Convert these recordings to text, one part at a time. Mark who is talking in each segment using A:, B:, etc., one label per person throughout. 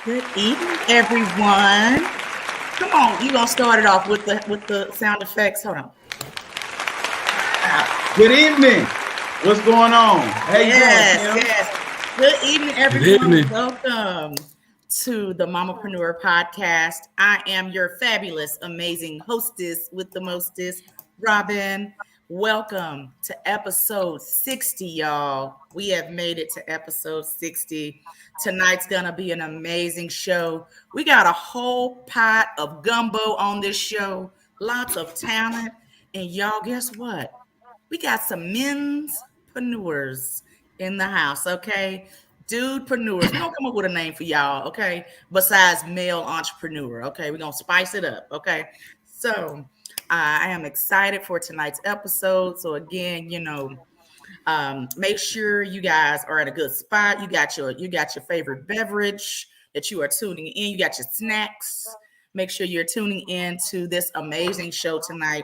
A: Good evening, everyone. Come on, you gonna start it off with the sound effects. Hold on.
B: Good evening. What's going on? How you doing, Kim?
A: Yes. Good evening, everyone. Good evening. Welcome to the Mamapreneur Podcast. I am your fabulous, amazing hostess with the mostest, Robbin. Welcome to episode 60, y'all. We have made it to episode 60. Tonight's gonna be an amazing show. We got a whole pot of gumbo on this show, lots of talent, and y'all, guess what? We got some men'spreneurs in the house, okay? Dudepreneurs. We're gonna come up with a name for y'all, okay? Besides male entrepreneur, okay? We're gonna spice it up, okay? So I am excited for tonight's episode. So again, make sure you guys are at a good spot. You got your favorite beverage that you are tuning in. You got your snacks. Make sure you're tuning in to this amazing show tonight.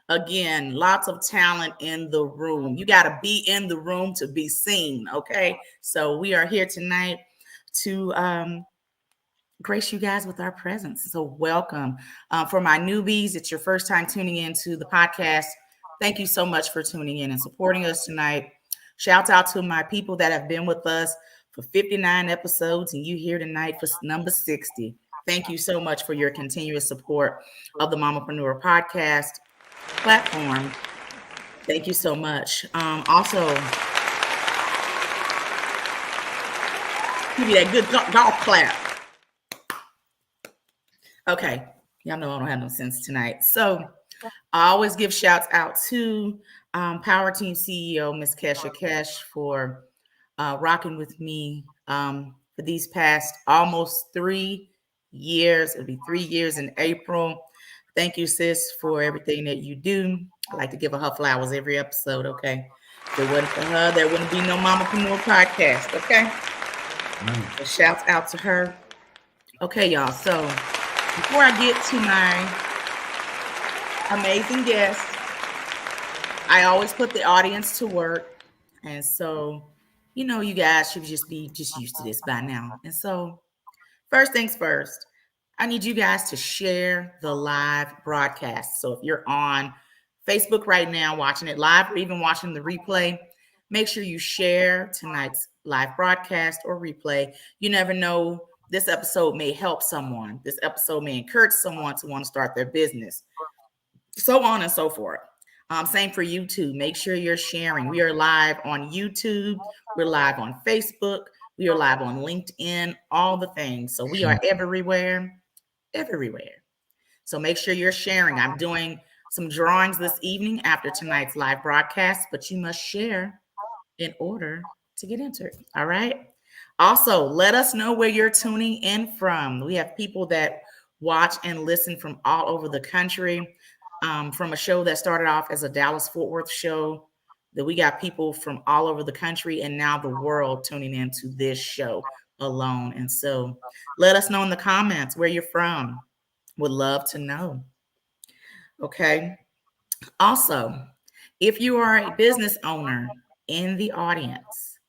A: Again, lots of talent in the room. You got to be in the room to be seen, okay? So we are here tonight to grace you guys with our presence. So welcome. For my newbies, it's your first time tuning into the podcast. Thank you so much for tuning in and supporting us tonight. Shout out to my people that have been with us for 59 episodes and you here tonight for number 60. Thank you so much for your continuous support of the Mamapreneur Podcast platform. Thank you so much. Also, give me that good golf clap. Okay, y'all know I don't have no sense tonight. So I always give shouts out to Power Team CEO, Miss Kesha Kesh, for rocking with me for these past almost 3 years. It'll be 3 years in April. Thank you, sis, for everything that you do. I like to give her flowers every episode, okay? If it wasn't for her, there wouldn't be no Mamapreneur Podcast, okay? So shouts out to her. Okay, y'all. So before I get to my amazing guest, I always put the audience to work. And so, you guys should just be used to this by now. And so, first things first, I need you guys to share the live broadcast. So if you're on Facebook right now, watching it live or even watching the replay, make sure you share tonight's live broadcast or replay. You never know. This episode may help someone. This episode may encourage someone to want to start their business. So on and so forth. Same for YouTube. Make sure you're sharing. We are live on YouTube. We're live on Facebook. We are live on LinkedIn, all the things. So we are everywhere. So make sure you're sharing. I'm doing some drawings this evening after tonight's live broadcast, but you must share in order to get entered. All right. Also, let us know where you're tuning in from. We have people that watch and listen from all over the country, from a show that started off as a Dallas-Fort Worth show, that we got people from all over the country and now the world tuning into this show alone. And so let us know in the comments where you're from. Would love to know. Okay. Also, if you are a business owner in the audience,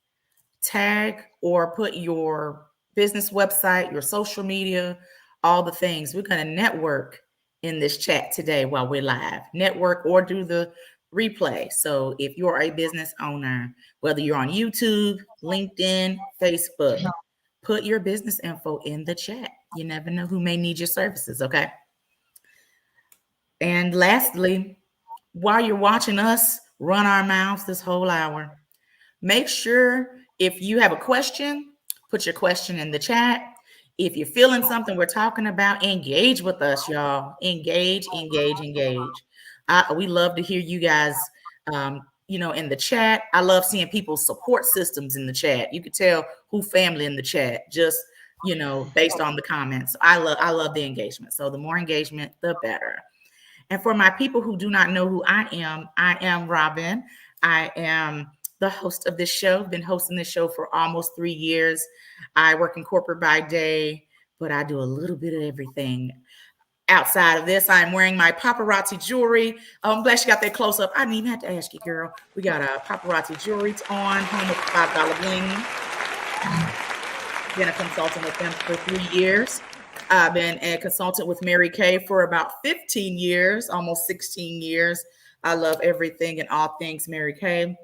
A: tag or put your business website, your social media, all the things. We're going to network in this chat today while we're live. Network or do the replay. So if you're a business owner, whether you're on YouTube, LinkedIn, Facebook, put your business info in the chat. You never know who may need your services, okay? And lastly, while you're watching us run our mouths this whole hour, make sure if you have a question, put your question in the chat. If you're feeling something we're talking about, engage with us, y'all. Engage. We love to hear you guys, in the chat. I love seeing people's support systems in the chat. You could tell who family in the chat, just, based on the comments. I love the engagement. So the more engagement, the better. And for my people who do not know who I am Robbin. I am the host of this show. Been hosting this show for almost 3 years. I work in corporate by day, but I do a little bit of everything. Outside of this, I'm wearing my paparazzi jewelry. I'm glad you got that close up. I didn't even have to ask you, girl. We got paparazzi jewelry on, home with $5 bling. Been a consultant with them for 3 years. I've been a consultant with Mary Kay for about 15 years, almost 16 years. I love everything and all things Mary Kay.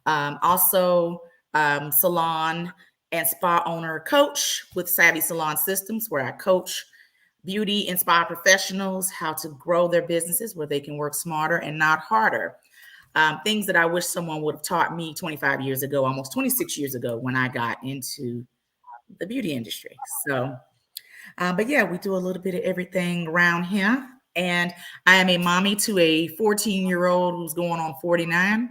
A: Also, salon and spa owner coach with Savvy Salon Systems, where I coach beauty and spa professionals how to grow their businesses where they can work smarter and not harder. Things that I wish someone would have taught me 25 years ago, almost 26 years ago, when I got into the beauty industry. So, but yeah, we do a little bit of everything around here. And I am a mommy to a 14-year-old who's going on 49.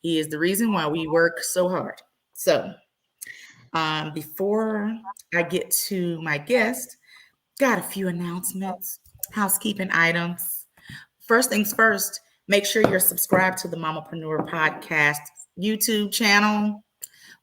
A: He is the reason why we work so hard. So, before I get to my guest, got a few announcements, housekeeping items. First things first, make sure you're subscribed to the Mamapreneur Podcast YouTube channel,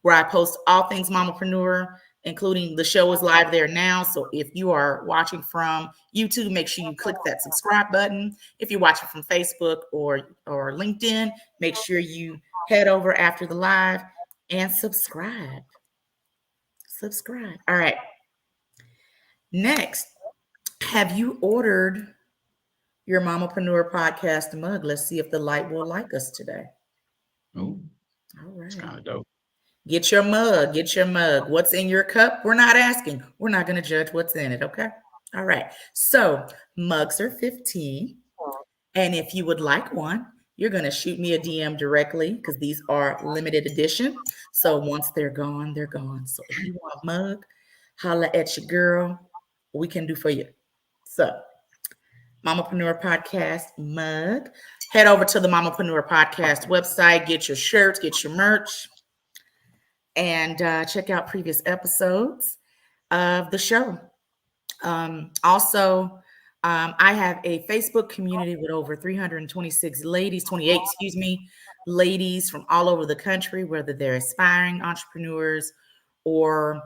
A: where I post all things Mamapreneur, including the show is live there now. So if you are watching from YouTube, make sure you click that subscribe button. If you're watching from Facebook or LinkedIn, make sure you head over after the live and subscribe. Subscribe. All right. Next, have you ordered your Mamapreneur Podcast mug? Let's see if the light will like us today.
B: Oh,
A: All
B: it's
A: right.
B: kind of dope.
A: Get your mug. Get your mug. What's in your cup? We're not asking. We're not going to judge what's in it. Okay. All right. So mugs are 15. And if you would like one, you're going to shoot me a DM directly because these are limited edition. So once they're gone, they're gone. So if you want a mug, holla at your girl. We can do for you. So Mamapreneur Podcast mug. Head over to the Mamapreneur Podcast website. Get your shirts. Get your merch. And check out previous episodes of the show. Also, I have a Facebook community with over 326 ladies, 28, excuse me, ladies from all over the country, whether they're aspiring entrepreneurs or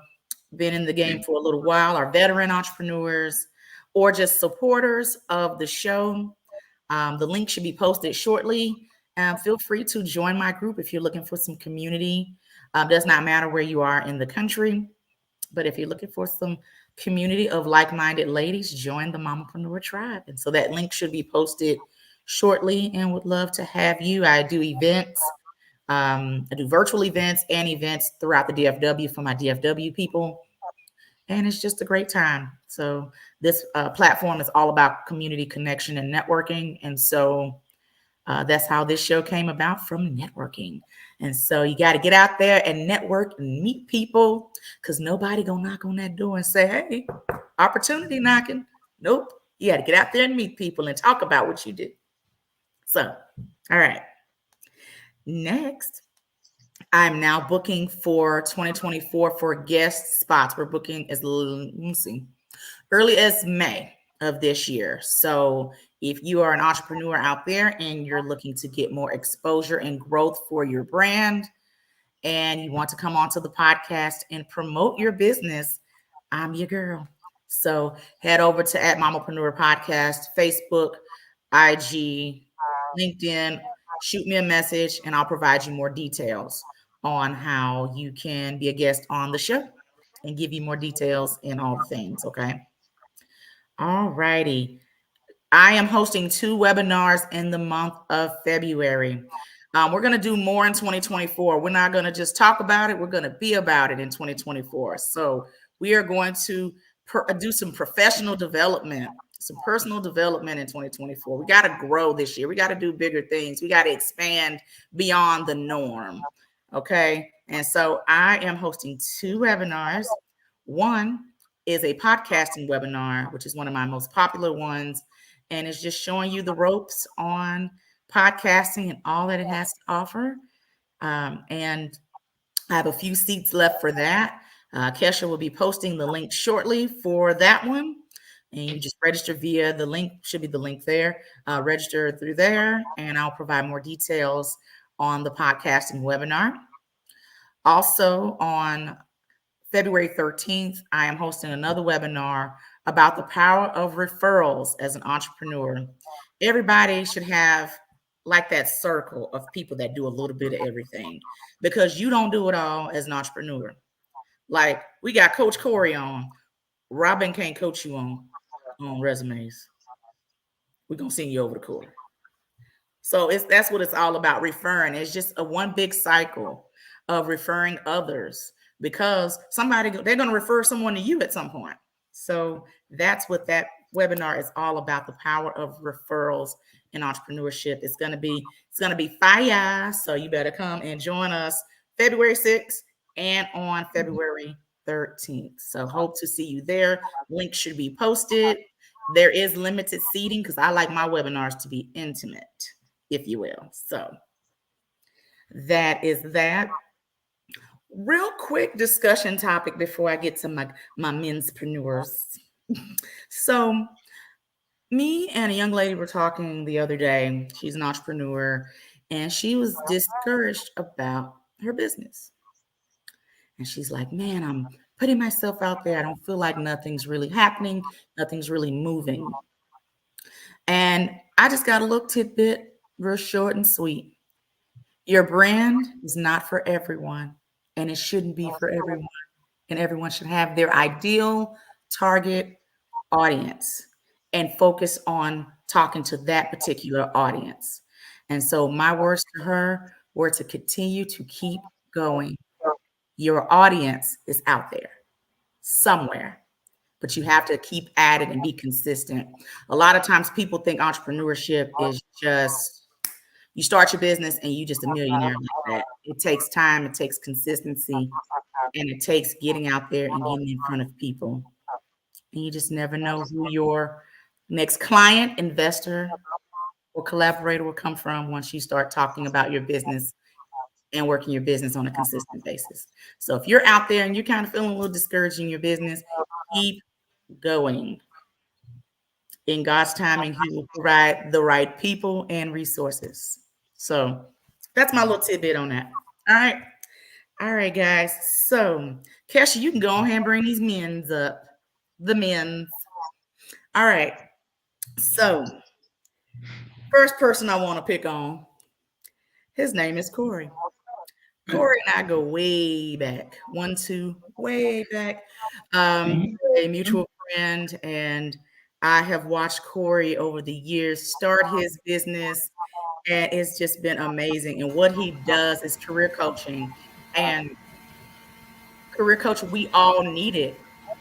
A: been in the game for a little while, are veteran entrepreneurs, or just supporters of the show. The link should be posted shortly. Feel free to join my group if you're looking for some community. Does not matter where you are in the country, but if you're looking for some community of like-minded ladies, join the Mamapreneur tribe. And so that link should be posted shortly, and would love to have you. I do events. I do virtual events and events throughout the DFW for my DFW people. And it's just a great time. So this platform is all about community connection and networking. And so that's how this show came about, from networking. And so you got to get out there and network and meet people, because nobody gonna knock on that door and say, hey, opportunity knocking. Nope. You got to get out there and meet people and talk about what you do. So, all right. Next, I'm now booking for 2024 for guest spots. We're booking early as May of this year. So if you are an entrepreneur out there and you're looking to get more exposure and growth for your brand, and you want to come onto the podcast and promote your business, I'm your girl. So head over to @Mamapreneur Podcast, Facebook, IG, LinkedIn, shoot me a message, and I'll provide you more details on how you can be a guest on the show and give you more details and all the things. Okay. All righty. I am hosting 2 webinars in the month of February. We're going to do more in 2024. We're not going to just talk about it. We're going to be about it in 2024. So we are going to do some professional development, some personal development in 2024. We got to grow this year. We got to do bigger things. We got to expand beyond the norm. Okay. And so I am hosting 2 webinars. One is a podcasting webinar, which is one of my most popular ones. And it's just showing you the ropes on podcasting and all that it has to offer. And I have a few seats left for that. Kesha will be posting the link shortly for that one. And you just register via the link, should be the link there. Register through there, and I'll provide more details on the podcasting webinar. Also, on February 13th, I am hosting another webinar about the power of referrals as an entrepreneur. Everybody should have like that circle of people that do a little bit of everything, because you don't do it all as an entrepreneur. Like we got Coach Corey on. Robbin can't coach you on resumes. We're gonna send you over to Corey. So that's what it's all about, referring. It's just a one big cycle of referring others because they're going to refer someone to you at some point. So that's what that webinar is all about, the power of referrals in entrepreneurship. It's going to be fire. So you better come and join us February 6th and on February 13th. So hope to see you there. Link should be posted. There is limited seating because I like my webinars to be intimate, if you will. So that is that. Real quick discussion topic before I get to my menspreneurs. So me and a young lady were talking the other day. She's an entrepreneur and she was discouraged about her business. And she's like, man, I'm putting myself out there. I don't feel like nothing's really happening. Nothing's really moving. And I just got a little tidbit, real short and sweet. Your brand is not for everyone, and it shouldn't be for everyone. And everyone should have their ideal target audience and focus on talking to that particular audience. And so my words to her were to continue to keep going. Your audience is out there somewhere, but you have to keep at it and be consistent. A lot of times people think entrepreneurship is just you start your business and you just a millionaire like that. It takes time, it takes consistency, and it takes getting out there and getting in front of people. And you just never know who your next client, investor, or collaborator will come from once you start talking about your business and working your business on a consistent basis. So if you're out there and you're kind of feeling a little discouraged in your business, keep going. In God's timing, He will provide the right people and resources. So that's my little tidbit on that. All right. All right, guys. So, Kesha, you can go ahead and bring these men's up. The men's. All right. So, first person I want to pick on, his name is Corey. Corey and I go way back. 1, 2, way back. A mutual friend, and I have watched Corey over the years start his business, and it's just been amazing. And what he does is career coaching. And career coach, we all need it.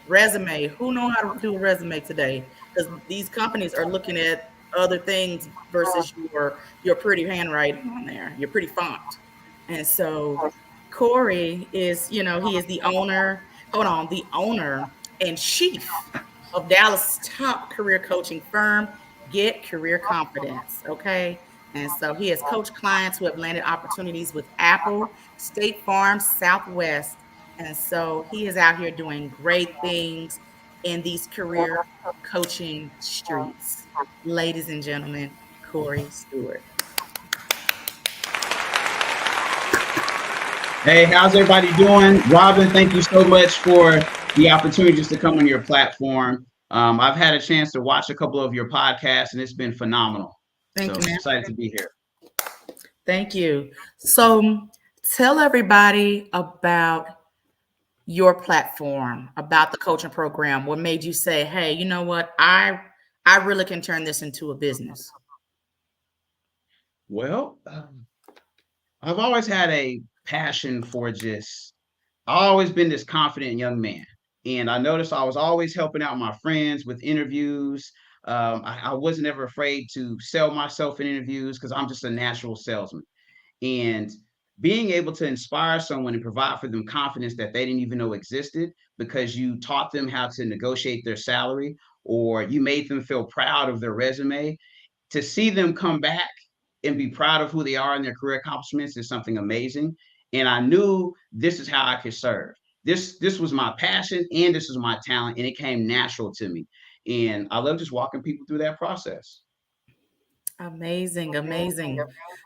A: Resume. Who know how to do a resume today? Because these companies are looking at other things versus your pretty handwriting on there, your pretty font. And so Corey is, he is the owner, the owner and chief of Dallas' top career coaching firm, Get Career Confidence. Okay. And so he has coached clients who have landed opportunities with Apple, State Farm, Southwest. And so he is out here doing great things in these career coaching streets. Ladies and gentlemen, Corey Stewart.
B: Hey, how's everybody doing? Robbin, thank you so much for the opportunity just to come on your platform. I've had a chance to watch a couple of your podcasts, and it's been phenomenal.
A: Thank you, man.
B: Excited to be here.
A: Thank you. So tell everybody about your platform, about the coaching program. What made you say, hey, you know what? I really can turn this into a business.
B: Well, I've always had a passion for I've always been this confident young man. And I noticed I was always helping out my friends with interviews. I wasn't ever afraid to sell myself in interviews because I'm just a natural salesman. And being able to inspire someone and provide for them confidence that they didn't even know existed because you taught them how to negotiate their salary or you made them feel proud of their resume, to see them come back and be proud of who they are and their career accomplishments is something amazing. And I knew this is how I could serve. This was my passion and this was my talent, and it came natural to me. And I love just walking people through that process.
A: Amazing, amazing.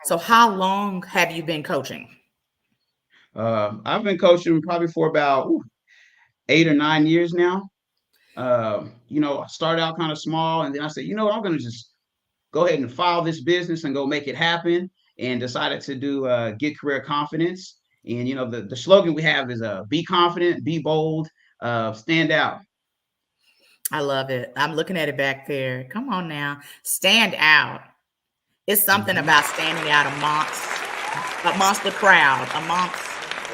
A: So how long have you been coaching?
B: I've been coaching probably for about 8 or 9 years now. I started out kind of small, and then I said, I'm going to just go ahead and file this business and go make it happen, and decided to do Get Career Confidence. And the slogan we have is be confident, be bold, stand out.
A: I love it. I'm looking at it back there. Come on now. Stand out. It's something
B: Hmm.
A: about standing out amongst the crowd, amongst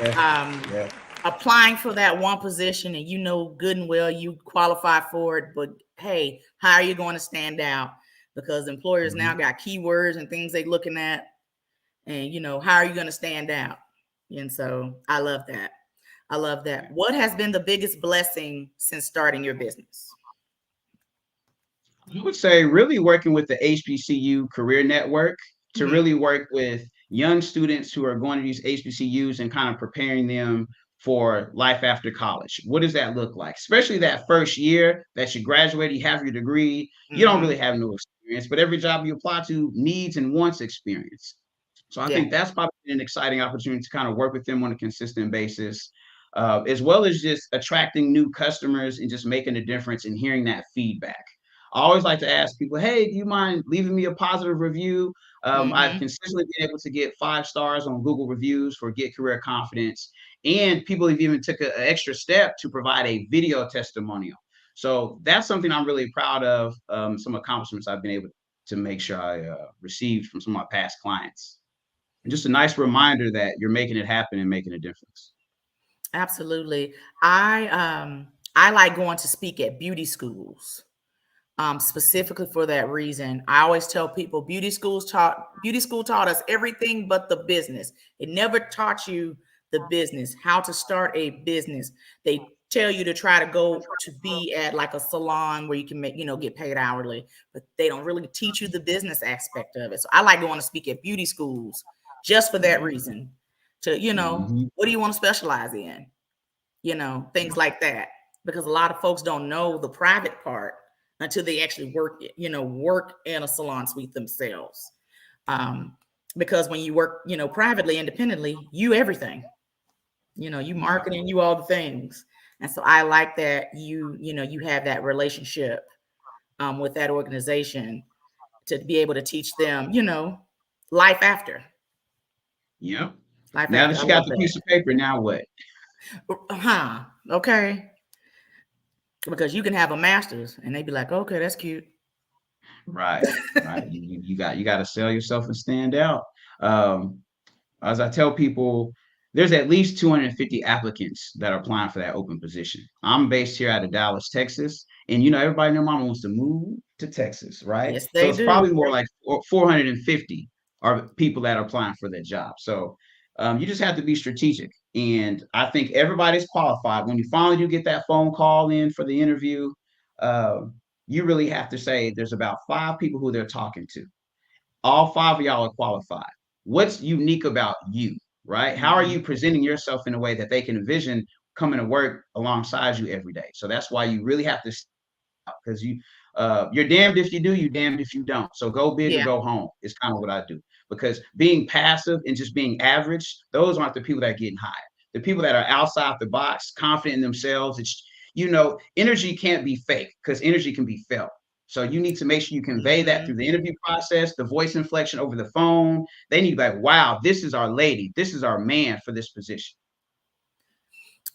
B: Yeah,
A: um,
B: yeah.
A: applying for that one position, and you know good and well you qualify for it. But hey, how are you going to stand out? Because employers now
B: Hmm.
A: got keywords and things they looking at, and how are you going to stand out? And so I love that. I love that. What has been the biggest blessing since starting your business?
B: I would say really working with the HBCU Career Network to
A: Hmm.
B: really work with young students who are going to these HBCUs and kind of preparing them for life after college. What does that look like? Especially that first year that you graduate, you have your degree, you don't
A: Hmm.
B: really have no experience, but every job you apply to needs and wants experience. So I
A: Yeah.
B: think that's probably an exciting opportunity to kind of work with them on a consistent basis, as well as just attracting new customers and just making a difference and hearing that feedback. I always like to ask people, hey, do you mind leaving me a positive review? I've
A: Hmm.
B: consistently been able to get 5 stars on Google reviews for Get Career Confidence. And people have even took an extra step to provide a video testimonial. So that's something I'm really proud of, some accomplishments I've been able to make sure I received from some of my past clients. And just a nice reminder that you're making it happen and making a difference.
A: Absolutely. I like going to speak at beauty schools. Specifically for that reason. I always tell people beauty school taught us everything but the business. It never taught you the business, how to start a business. They tell you to try to go to be at like a salon where you can get paid hourly, but they don't really teach you the business aspect of it. So I like going to speak at beauty schools just for that reason. To,
B: Mhm.
A: what do you want to specialize in? Things like that. Because a lot of folks don't know the private part until they actually work in a salon suite themselves. Um, because when you work, privately, independently, you everything, you
B: Yeah.
A: marketing, you all the things. And so I like that you have that relationship with that organization to be able to teach them, life after,
B: Yep.
A: life
B: Now
A: after.
B: that
A: I
B: you got
A: love
B: the
A: that.
B: piece of paper, now what?
A: Huh. Okay. Because you can have a master's and they be like, okay, that's cute.
B: Right, right. You got to sell yourself and stand out. Um, as I tell people, there's at least 250 applicants that are applying for that open position. I'm based here out of Dallas, Texas, and everybody and their mama wants to move to Texas, right?
A: Yes,
B: So
A: they
B: it's
A: do.
B: probably more like 450 are people that are applying for that job. So you just have to be strategic, and I think everybody's qualified. When you finally do get that phone call in for the interview, uh, you really have to say there's about 5 people who they're talking to. All 5 of y'all are qualified. What's unique about you, right? How are
A: Mhm.
B: you presenting yourself in a way that they can envision coming to work alongside you every day? So that's why you really have to, because you're damned if you do, you damned if you don't. So go big or
A: Yeah.
B: go home is kind of what I do. Because being passive and just being average, those aren't the people that are getting hired. The people that are outside the box, confident in themselves, energy can't be fake because energy can be felt. So you need to make sure you convey that through
A: Mhm.
B: the interview process, the voice inflection over the phone. They need to be like, wow, this is our lady. This is our man for this position.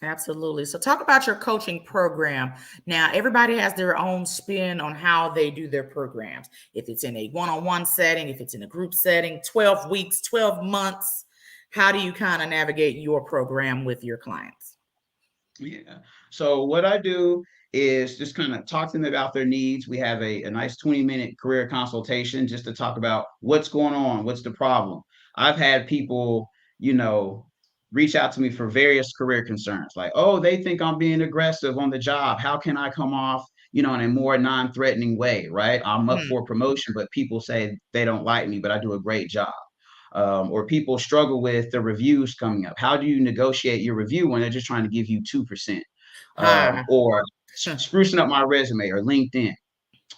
A: Absolutely. So talk about your coaching program. Now, everybody has their own spin on how they do their programs. If it's in a one-on-one setting, if it's in a group setting, 12 weeks, 12 months, how do you kind of navigate your program with your clients?
B: Yeah. So what I do is just kind of talk to them about their needs. We have a nice 20-minute career consultation just to talk about what's going on, what's the problem. I've had people, you know, reach out to me for various career concerns, like, oh, they think I'm being aggressive on the job. How can I come off, in a more non-threatening way, right? I'm up
A: Hmm.
B: for promotion, but people say they don't like me, but I do a great job. Or people struggle with the reviews coming up. How do you negotiate your review when they're just trying to give you 2%?
A: Ha.
B: Or sprucing up my resume or LinkedIn.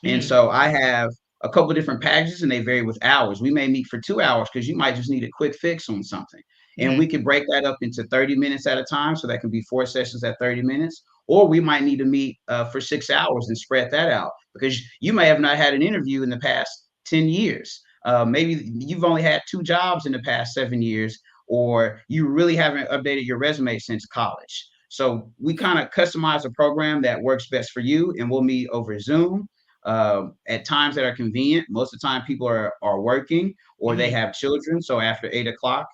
B: And
A: Hmm.
B: so I have a couple of different packages and they vary with hours. We may meet for 2 hours because you might just need a quick fix on something. And we
A: Hmm.
B: could break that up into 30 minutes at a time. So that can be 4 sessions at 30 minutes. Or we might need to meet for 6 hours and spread that out because you may have not had an interview in the past 10 years. Maybe you've only had 2 jobs in the past 7 years, or you really haven't updated your resume since college. So we kind of customize a program that works best for you, and we'll meet over Zoom at times that are convenient. Most of the time, people are working or they
A: Mhm.
B: have children. So after 8 o'clock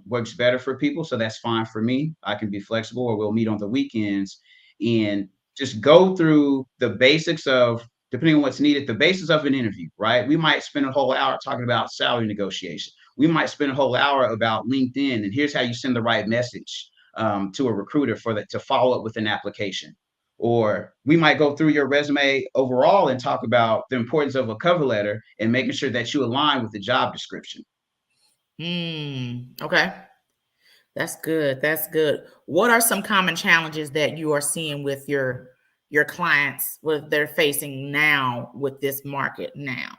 B: works better for people. So that's fine for me. I can be flexible, or we'll meet on the weekends and just go through the basics of, depending on what's needed, the basis of an interview, right? We might spend a whole hour talking about salary negotiation. We might spend a whole hour about LinkedIn and here's how you send the right message to a recruiter for that to follow up with an application. Or we might go through your resume overall and talk about the importance of a cover letter and making sure that you align with the job description.
A: Okay. That's good. That's good. What are some common challenges that you are seeing with your clients, what they're facing now with this market now?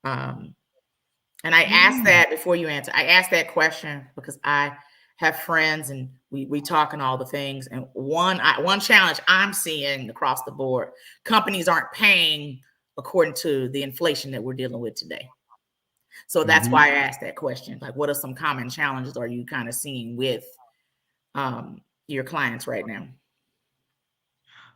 A: Um, and I asked
B: Mm.
A: that before you answer. I asked that question because I have friends and we talk and all the things. And one challenge I'm seeing across the board, companies aren't paying according to the inflation that we're dealing with today. So that's
B: Mm-hmm.
A: why I asked that question. Like, what are some common challenges are you kind of seeing with your clients right now?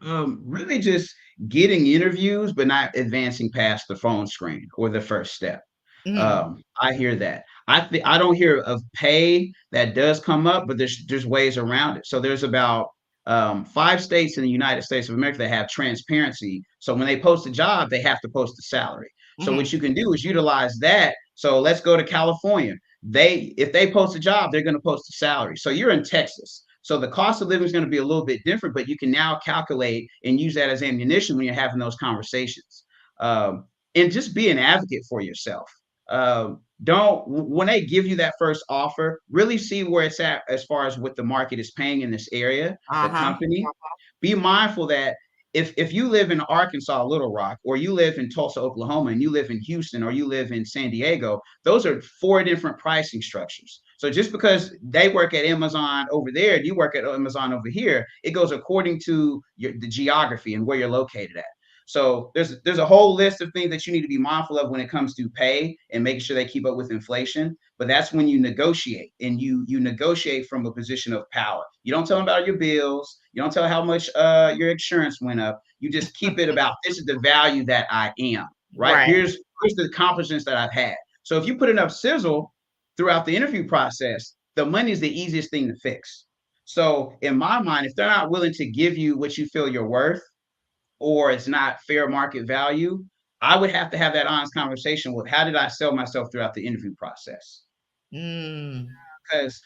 B: Really just getting interviews, but not advancing past the phone screen or the first step.
A: Mm,
B: I hear that. I don't hear of pay that does come up, but there's ways around it. So there's about 5 states in the United States of America that have transparency. So when they post a job, they have to post the salary. So what
A: hmm.
B: you can do is utilize that. So let's go to California. If they post a job, they're going to post a salary. So you're in Texas. So the cost of living is going to be a little bit different, but you can now calculate and use that as ammunition when you're having those conversations. And just be an advocate for yourself. Don't When they give you that first offer, really see where it's at as far as what the market is paying in this area, the
A: Uh-huh.
B: company. Be mindful that if you live in Arkansas, Little Rock, or you live in Tulsa, Oklahoma, and you live in Houston, or you live in San Diego, those are 4 different pricing structures. So just because they work at Amazon over there and you work at Amazon over here, it goes according to the geography and where you're located at. So there's a whole list of things that you need to be mindful of when it comes to pay and making sure they keep up with inflation. But that's when you negotiate, and you negotiate from a position of power. You don't tell them about your bills. You don't tell how much your insurance went up. You just keep it about, this is the value that I am, right?
A: Right.
B: Here's the accomplishments that I've had. So if you put enough sizzle throughout the interview process, the money is the easiest thing to fix. So in my mind, if they're not willing to give you what you feel you're worth, or it's not fair market value, I would have to have that honest conversation with, how did I sell myself throughout the interview process?
A: Mm.
B: Because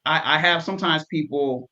B: I have sometimes people,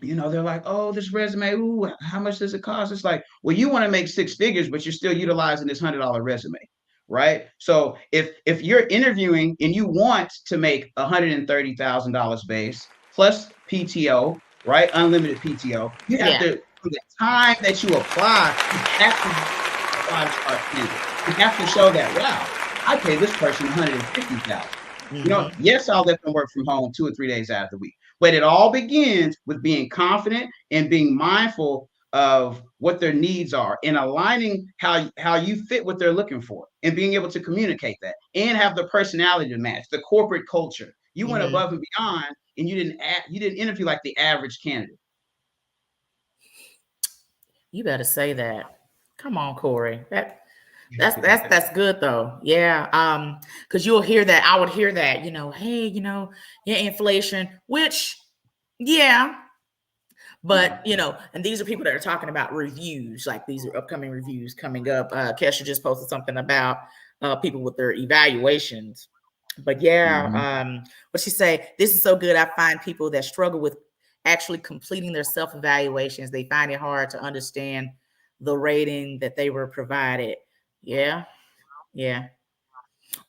B: they're like, oh, this resume, ooh, how much does it cost? It's like, well, you want to make 6 figures, but you're still utilizing this $100 resume, right? So if you're interviewing and you want to make $130,000 base plus PTO, right? Unlimited PTO, you have
A: Yeah.
B: to, from the time that you apply, you have to be a 5-star candidate. You have to show that, wow, I pay this person 150,000.
A: Hmm.
B: Yes, I'll let them work from home 2 or 3 days out of the week. But it all begins with being confident and being mindful of what their needs are and aligning how you fit what they're looking for and being able to communicate that and have the personality to match the corporate culture. You went
A: Hmm.
B: above and beyond, and you didn't interview like the average candidate.
A: You better say that. Come on, Corey. That's good though. Yeah. Because you'll hear that. I would hear that, hey, yeah, inflation, which yeah. But
B: Yeah.
A: and these are people that are talking about reviews, like these are upcoming reviews coming up. Kesha just posted something about people with their evaluations. But yeah,
B: Mm-hmm.
A: what she say? This is so good. I find people that struggle with actually completing their self-evaluations. They find it hard to understand the rating that they were provided. Yeah, yeah.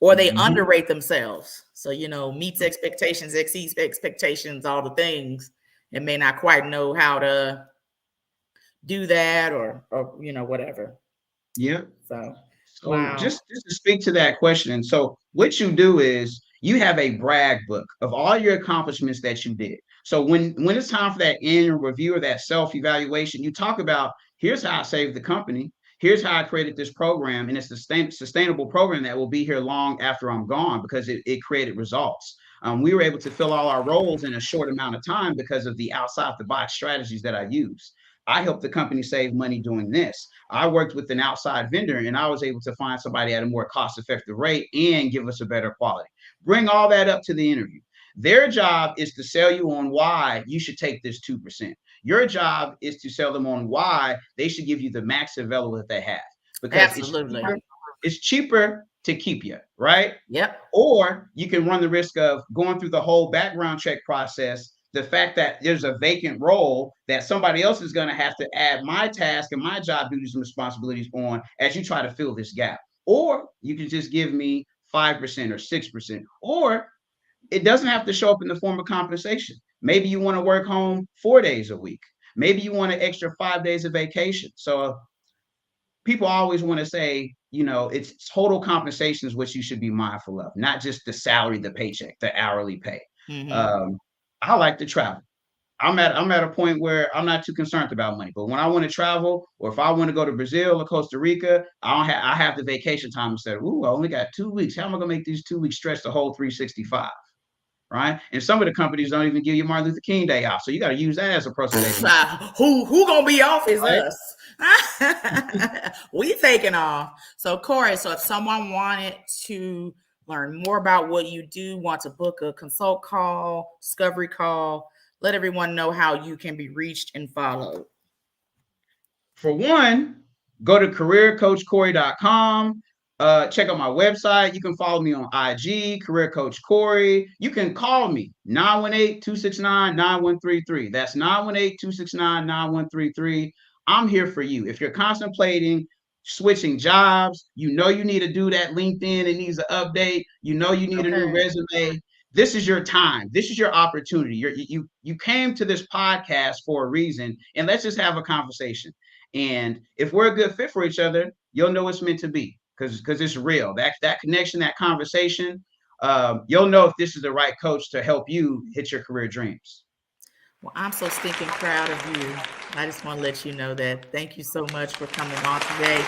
A: Or they
B: Mm-hmm.
A: underrate themselves. So, meets expectations, exceeds expectations, all the things, and may not quite know how to do that or whatever.
B: Yeah.
A: So,
B: So
A: wow.
B: just to speak to that question, so what you do is you have a brag book of all your accomplishments that you did. So when it's time for that annual review or that self-evaluation, you talk about, here's how I saved the company, here's how I created this program, and it's a sustainable program that will be here long after I'm gone because it created results. We were able to fill all our roles in a short amount of time because of the outside the box strategies that I use. I helped the company save money doing this. I worked with an outside vendor and I was able to find somebody at a more cost effective rate and give us a better quality. Bring all that up to the interview. Their job is to sell you on why you should take this 2%. Your job is to sell them on why they should give you the max available that they have, because
A: Absolutely.
B: it's cheaper to keep you, right?
A: Yep.
B: Or you can run the risk of going through the whole background check process. The fact that there's a vacant role that somebody else is going to have to add my task and my job duties and responsibilities on as you try to fill this gap. Or you can just give me 5% or 6%. Or it doesn't have to show up in the form of compensation. Maybe you want to work home 4 days a week. Maybe you want an extra 5 days of vacation. So people always want to say, it's total compensation is what you should be mindful of, not just the salary, the paycheck, the hourly pay. I like to travel. I'm at a point where I'm not too concerned about money, but when I want to travel, or if I want to go to Brazil or Costa Rica, I have the vacation time instead of, I only got 2 weeks. How am I gonna make these 2 weeks stretch the whole 365? Right? And some of the companies don't even give you Martin Luther King Day off, so you got to use that as a personal day.
A: Who gonna be off is right? Us. We taking off. So Corey, so if someone wanted to learn more about what you do, want to book a consult call, discovery call, let everyone know how you can be reached and followed.
B: For one, go to careercoachcorey.com. Check out my website. You can follow me on IG, Career Coach Corey. You can call me, 918-269-9133. That's 918-269-9133. I'm here for you. If you're contemplating switching jobs, you need to do that LinkedIn. It needs an update. You need a new resume. This is your time. This is your opportunity. You came to this podcast for a reason, and let's just have a conversation. And if we're a good fit for each other, you'll know it's meant to be. Because it's real. That connection, that conversation, you'll know if this is the right coach to help you hit your career dreams.
A: Well, I'm so stinking proud of you. I just want to let you know that. Thank you so much for coming on today.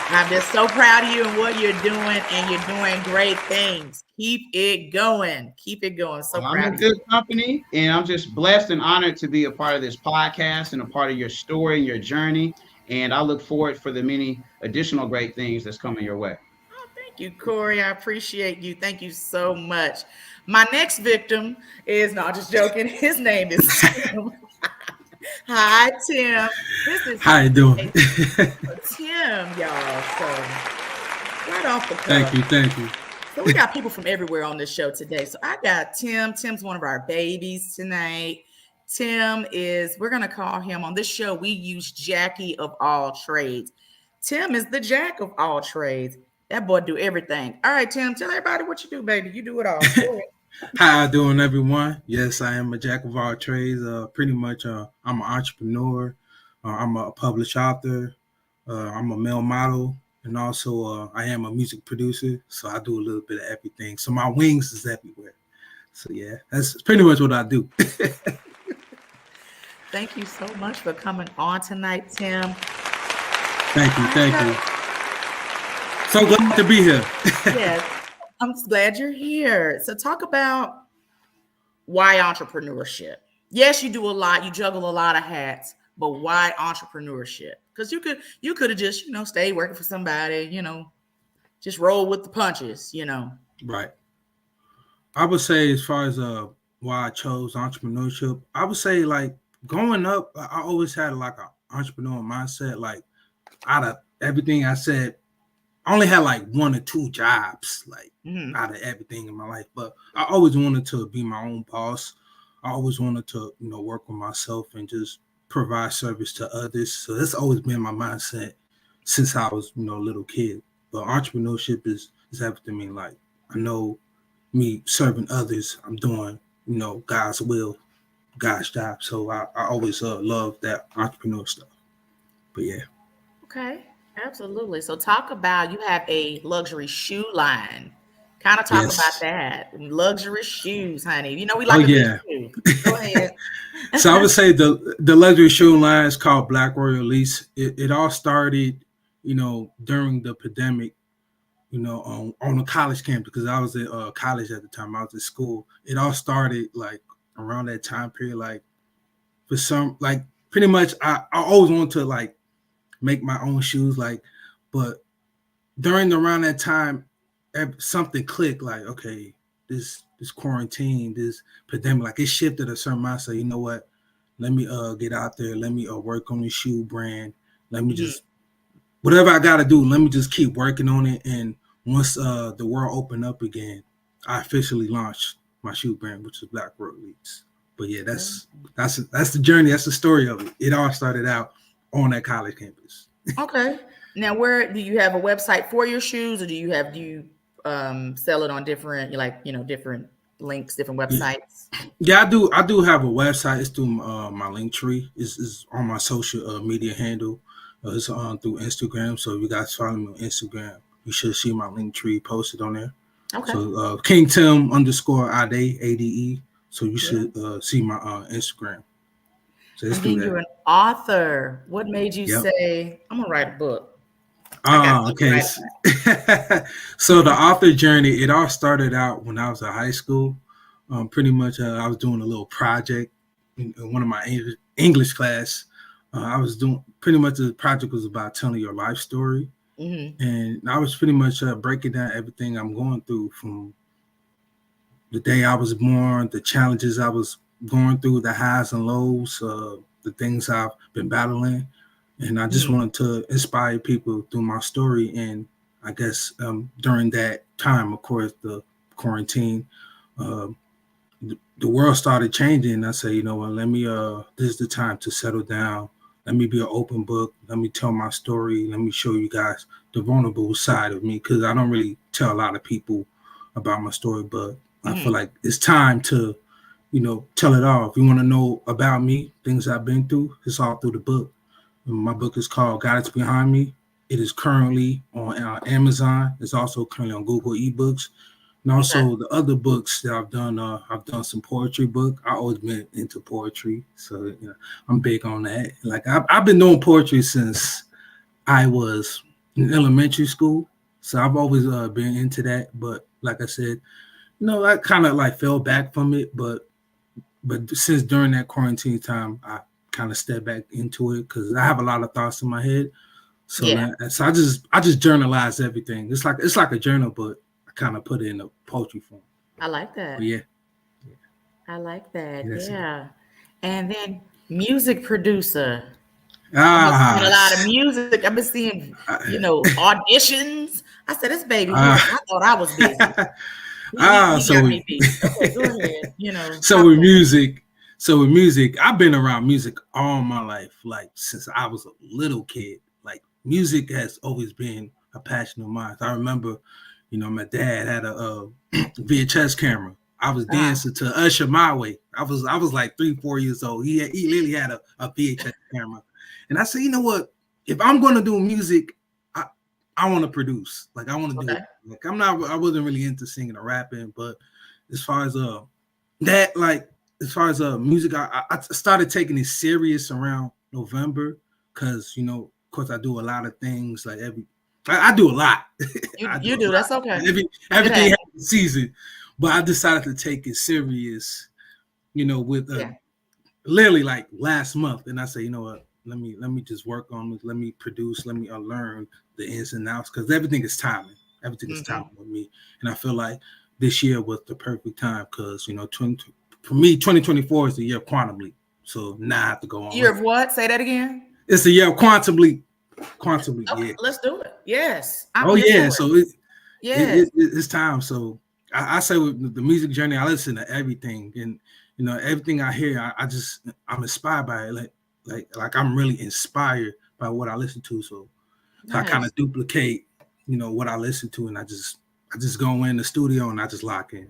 A: I'm just so proud of you and what you're doing, and you're doing great things. Keep it going. Keep it going. So proud.
B: I'm in good company, and I'm just blessed and honored to be a part of this podcast and a part of your story and your journey. And I look forward for the many additional great things that's coming your way.
A: Oh, thank you, Corey. I appreciate you. Thank you so much. My next victim is, no, just joking. His name is Tim. Hi, Tim.
C: How you doing?
A: Tim, y'all. So right off the cuff.
C: Thank you.
A: So we got people from everywhere on this show today. So I got Tim. Tim's one of our babies tonight. Tim we're going to call him on this show. We use Jackie of all trades. Tim is the Jack of all trades. That boy do everything. All right, Tim, tell everybody what you do, baby. You do it all.
C: How you doing, everyone? Yes, I am a Jack of all trades. Pretty much, I'm an entrepreneur. I'm a published author. I'm a male model. And also, I am a music producer. So I do a little bit of everything. So my wings is everywhere. So, yeah, that's pretty much what I do.
A: Thank you so much for coming on tonight, Tim.
C: Thank you. So glad to be here.
A: Yes, I'm glad you're here. So talk about why entrepreneurship. Yes, you do a lot. You juggle a lot of hats, but why entrepreneurship? Because you could have just, stayed working for somebody, just roll with the punches,
C: Right. I would say as far as why I chose entrepreneurship, I would say like growing up, I always had like an entrepreneurial mindset. Like out of everything I said, I only had like 1 or 2 jobs, like out of everything in my life. But I always wanted to be my own boss. I always wanted to, work with myself and just provide service to others. So that's always been my mindset since I was, a little kid. But entrepreneurship is everything to me. Like I know me serving others, I'm doing, God's will, God's job. So I always love that entrepreneur stuff. But yeah.
A: Okay, absolutely. So talk about, you have a luxury shoe line. Kind of talk about that. Luxury shoes, honey. We like a shoe. Go ahead.
C: So I would say the luxury shoe line is called Black Royal Lease. It all started, during the pandemic. on a college campus, because I was at college at the time. I was at school. It all started like around that time period. Like for some, like pretty much, I always wanted to like make my own shoes. Like, but around that time, something clicked. Like, okay, this quarantine, this pandemic, like it shifted a certain mindset. You know what? Let me get out there. Let me work on the shoe brand. Let me just whatever I got to do. Let me just keep working on it. And once the world opened up again, I officially launched my shoe brand, which is Black Road Leads. But yeah, that's the journey. That's the story of it. It all started out on that college campus.
A: Okay. Now, where do you have a website for your shoes, or do you sell it on different different links, different websites?
C: Yeah, I do have a website. It's through my link tree. It's on my social media handle. It's through Instagram. So if you guys follow me on Instagram, you should see my link tree posted on there.
A: Okay.
C: So King Tim _Ade ADE. So you should see my Instagram. So
A: and then you're an author. What made you say, I'm gonna write a book?
C: Okay. So the author journey, it all started out when I was in high school. Pretty much, I was doing a little project in one of my English class. I was doing pretty much the project was about telling your life story, and I was pretty much breaking down everything I'm going through from the day I was born, the challenges I was going through, the highs and lows, the things I've been battling. And I just wanted to inspire people through my story. And I guess during that time, of course, the quarantine, the world started changing. I say, you know what, let me, this is the time to settle down. Let me be an open book. Let me tell my story. Let me show you guys the vulnerable side of me, because I don't really tell a lot of people about my story, but I feel like it's time to, tell it all. If you want to know about me, things I've been through, it's all through the book. My book is called God Is Behind Me. It is currently on Amazon. It's also currently on Google eBooks. And also the other books that I've done some poetry book. I always been into poetry. So I'm big on that. Like I've been doing poetry since I was in elementary school. So I've always been into that. But like I said, I kind of like fell back from it. But since during that quarantine time, I kind of step back into it because I have a lot of thoughts in my head. So so I just journalize everything. It's like a journal, but I kind of put it in a poetry form.
A: I like that.
C: But
A: I like that. Yeah. And then music producer. A lot of music. I've been seeing, auditions. I said, this baby, I thought I was busy. Okay, go ahead.
C: So with music, I've been around music all my life, like since I was a little kid. Like music has always been a passion of mine. I remember, my dad had a VHS camera. I was dancing to Usher My Way. I was like 3-4 years old. He literally had a VHS camera, and I said, you know what? If I'm going to do music, I want to produce. Like I want to do it. Like I wasn't really into singing or rapping, but as far as music, I started taking it serious around November because of course I do a lot of things. Like I do a lot.
A: You do. That's okay.
C: Everything has a season, but I decided to take it serious. With literally like last month, and I say, you know what? Let me just work on it. Let me produce. Let me learn the ins and outs, because everything is timing. Everything is timing with me, and I feel like this year was the perfect time because for me, 2024 is the year of quantum leap. So now I have to go on.
A: Year of what? Say that again.
C: It's the year of quantum leap. Quantum leap.
A: Okay,
C: yeah.
A: Let's do it. Yes.
C: So it's time. So I say with the music journey, I listen to everything, and everything I hear, I'm inspired by it. Like I'm really inspired by what I listen to. So I kind of duplicate, what I listen to, and I just go in the studio and I just lock in.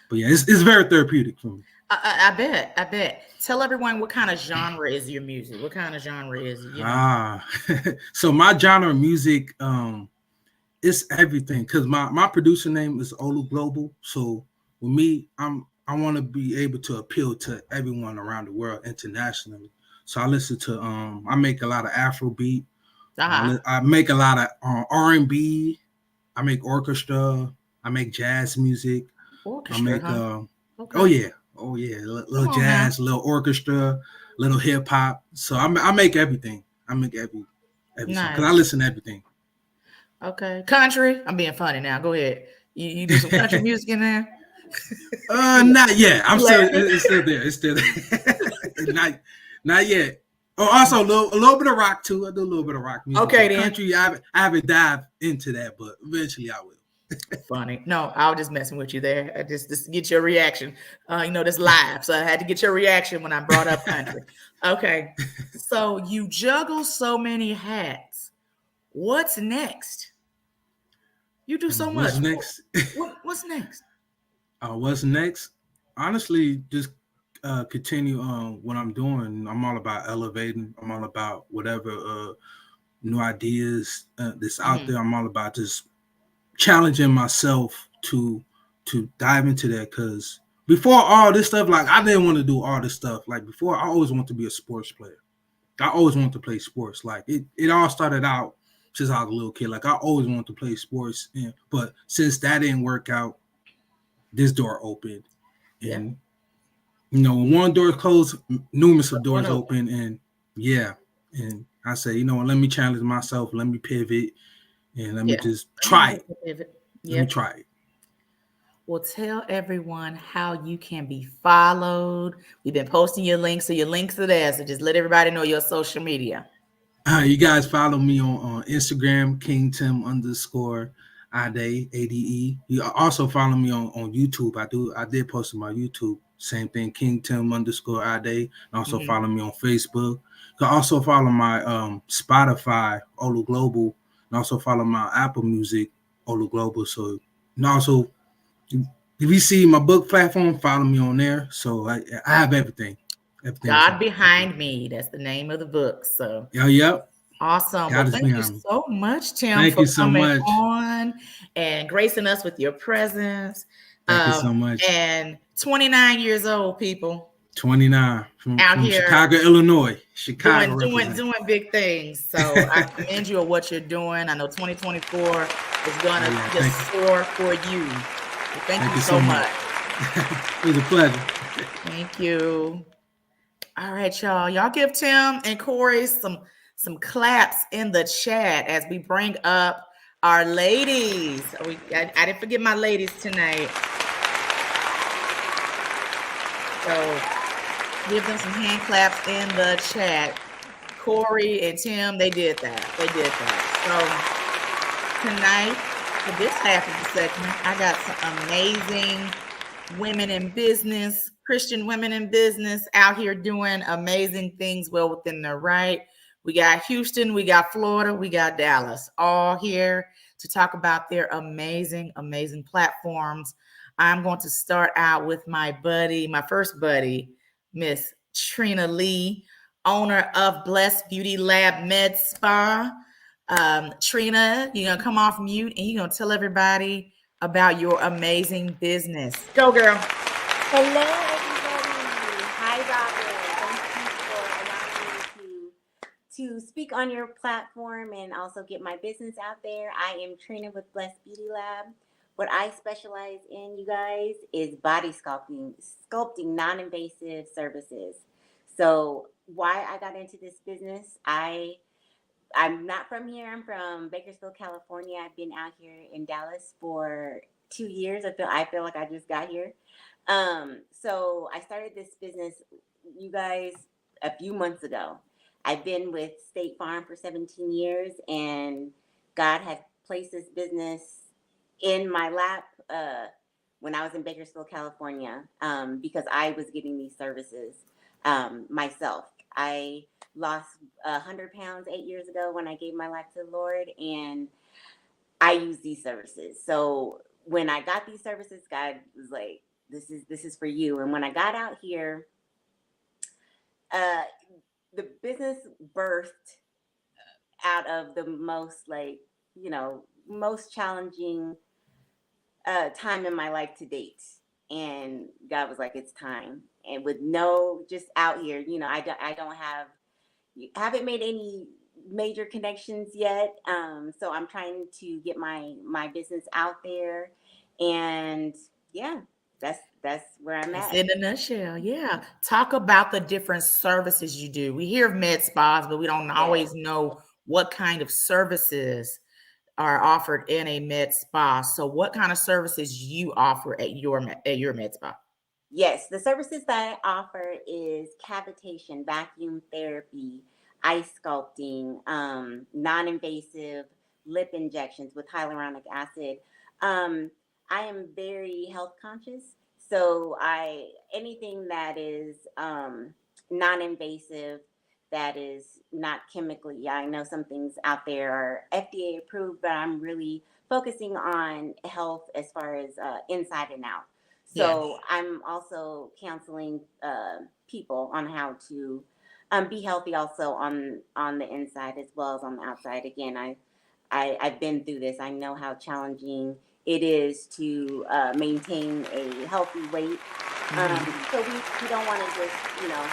C: But yeah, it's very therapeutic for me.
A: I bet. Tell everyone what kind of genre is your music. What kind of genre is it?
C: So my genre of music, it's everything. Because my producer name is Olu Global. So with me, I want to be able to appeal to everyone around the world internationally. So I listen to I make a lot of Afrobeat. I make a lot of R&B. I make orchestra. I make jazz music. I
A: Orchestra,
C: make
A: huh?
C: oh
A: Okay.
C: yeah,
A: Come
C: little
A: on now.
C: jazz, little orchestra, little hip hop. So I make everything. I make every song because I
A: Nice.
C: listen to everything.
A: Okay. Country. I'm being funny now. Go ahead. You do some country music in there?
C: Not yet. I'm
A: You
C: still
A: laughing?
C: it's still there. It's still there. Not yet. Oh, also a little bit of rock too. I do a little bit of rock music,
A: Okay
C: but
A: then.
C: country I haven't dived into that, but eventually I will.
A: Funny. No, I was just messing with you there. I just to get your reaction. This live, so I had to get your reaction when I brought up country. Okay. So you juggle so many hats. What's next? You do so
C: What's
A: much.
C: next?
A: What's next?
C: What's next? Honestly, just continue on what I'm doing. I'm all about elevating. I'm all about whatever new ideas that's out
A: Hmm.
C: there. I'm all about just challenging myself to dive into that because before all this stuff, like I didn't want to do all this stuff. Like before, I always wanted to be a sports player. I always wanted to play sports. Like it all started out since I was a little kid. Like I always wanted to play sports, but since that didn't work out, this door opened,
A: Yeah.
C: and when one door closed, numerous of
A: One
C: doors
A: open.
C: open, and yeah, and I say, let me challenge myself, let me pivot, and let me
A: Yeah.
C: just
A: Ain't
C: try
A: nothing
C: it.
A: to pivot.
C: Let me
A: Yep.
C: try it.
A: Well, tell everyone how you can be followed. We've been posting your links, so your links are there. So just let everybody know your social media.
C: You guys follow me on Instagram, King Tim _ Ade, ADE. You also follow me on YouTube. I did post on my YouTube. Same thing, King Tim _ Ade. And also
A: Hmm.
C: follow me on Facebook. You can also follow my Spotify, Olu Global, and also follow my Apple Music, Olu Global. So, and also, if you see my book platform, follow me on there. So I have everything. Everything is
A: God
C: up there.
A: Behind Me. That's the name of the book. So
C: Yep.
A: awesome. Well,
C: God is
A: thank you
C: behind me.
A: so much, Tim,
C: Thank
A: for
C: you so
A: coming
C: much.
A: on and gracing us with your presence.
C: Thank you so much.
A: And 29 years old, people
C: 29
A: out
C: from
A: here
C: Chicago, Illinois. Chicago
A: doing
C: represent.
A: doing big things. So I commend you on what you're doing. I know 2024 is
C: Oh
A: gonna
C: yeah,
A: just
C: thank you.
A: soar for you. So thank
C: Thank
A: you
C: you so
A: so
C: much.
A: much.
C: It was a pleasure.
A: Thank you. All right, y'all. Y'all give Tim and Corey some claps in the chat as we bring up our ladies. I didn't forget my ladies tonight. So give them some hand claps in the chat. Corey and Tim, they did that. They did that. So tonight, for this half of the segment, I got some amazing women in business, Christian women in business out here doing amazing things well within their right. We got Houston, we got Florida, we got Dallas, all here to talk about their amazing, amazing platforms. I'm going to start out with my buddy, my first buddy, Miss Trina Lee, owner of Blessed Beauty Lab Med Spa. Trina, you're gonna come off mute and you're gonna tell everybody about your amazing business. Go, girl.
D: Hello, everybody. Hi, Robbin. Thank you for allowing me to speak on your platform and also get my business out there. I am Trina with Blessed Beauty Lab. What I specialize in, you guys, is body sculpting non-invasive services. So, why I got into this business, I'm not from here. I'm from Bakersfield, California. I've been out here in Dallas for 2 years. I feel like I just got here. So I started this business, you guys, a few months ago. I've been with State Farm for 17 years, and God had placed this business in my lap when I was in Bakersfield, California, because I was getting these services myself. I lost 100 pounds 8 years ago when I gave my life to the Lord, and I use these services. So when I got these services, God was like, this is for you. And when I got out here, uh, the business birthed out of the most challenging time in my life to date. And God was like, it's time. And with no, just out here, I don't have, haven't made any major connections yet. So I'm trying to get my business out there, and yeah, that's where I'm
A: It's
D: at.
A: in a nutshell. Yeah. Talk about the different services you do. We hear of med spas, but we don't
D: Yes.
A: always know what kind of services are offered in a med spa. So what kind of services you offer at your med spa?
D: Yes, the services that I offer is cavitation, vacuum therapy, ice sculpting, non-invasive lip injections with hyaluronic acid. Um, I am very health conscious, so I anything that is non-invasive, that is not chemically. Yeah, I know some things out there are FDA approved, but I'm really focusing on health as far as inside and out.
A: Yes.
D: So I'm also counseling people on how to be healthy, also on the inside as well as on the outside. Again, I've been through this. I know how challenging it is to maintain a healthy weight.
A: Mhm.
D: So we don't want to just get on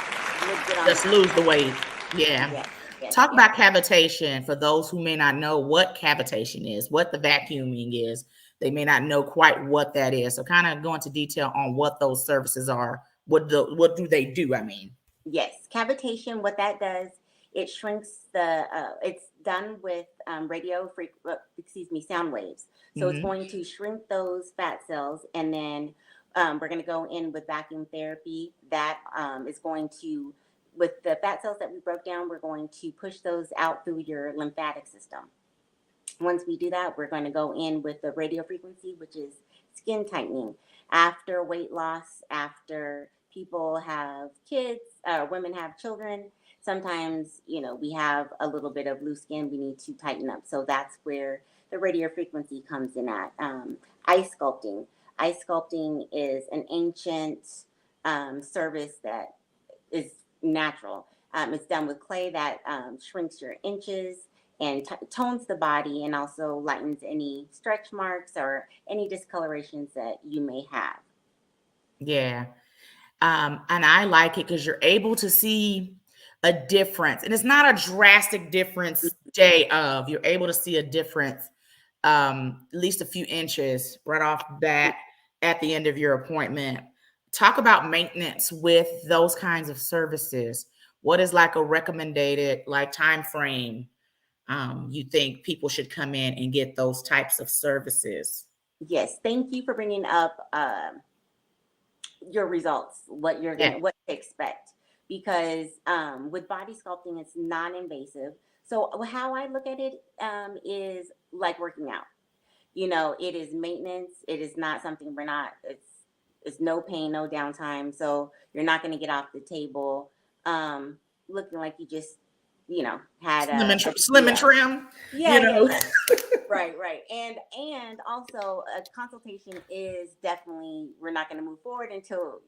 D: the
A: Just lose the
D: outside.
A: weight. Yeah.
D: Yes, yes,
A: Talk
D: yes.
A: about cavitation for those who may not know what cavitation is, what the vacuuming is. They may not know quite what that is. So kind of go into detail on what those services are. What do they do? I mean.
D: Yes, cavitation. What that does, it shrinks the. It's done with sound waves. So it's
A: Mhm.
D: going to shrink those fat cells, and then we're going to go in with vacuum therapy. That is going to, with the fat cells that we broke down, we're going to push those out through your lymphatic system. Once we do that, we're going to go in with the radio frequency, which is skin tightening. After weight loss, after people have kids, women have children, sometimes, we have a little bit of loose skin we need to tighten up. So that's where the radio frequency comes in at. Ice sculpting. Ice sculpting is an ancient service that is natural. It's done with clay that shrinks your inches and tones the body, and also lightens any stretch marks or any discolorations that you may have.
A: Yeah. And I like it because you're able to see a difference. And it's not a drastic difference day of. You're able to see a difference, at least a few inches right off the bat at the end of your appointment. Talk about maintenance with those kinds of services. What is like a recommended like time frame you think people should come in and get those types of services?
D: Yes, thank you for bringing up your results,
A: Yeah.
D: what to expect, because with body sculpting, it's non-invasive. So how I look at it is like working out. It is maintenance. It is not something we're not. It's no pain, no downtime. So you're not going to get off the table um, looking like you just had
A: Slim and trim, you
D: yeah, yeah,
A: know.
D: yeah. Right, right. And also a consultation is definitely, we're not going to move forward until,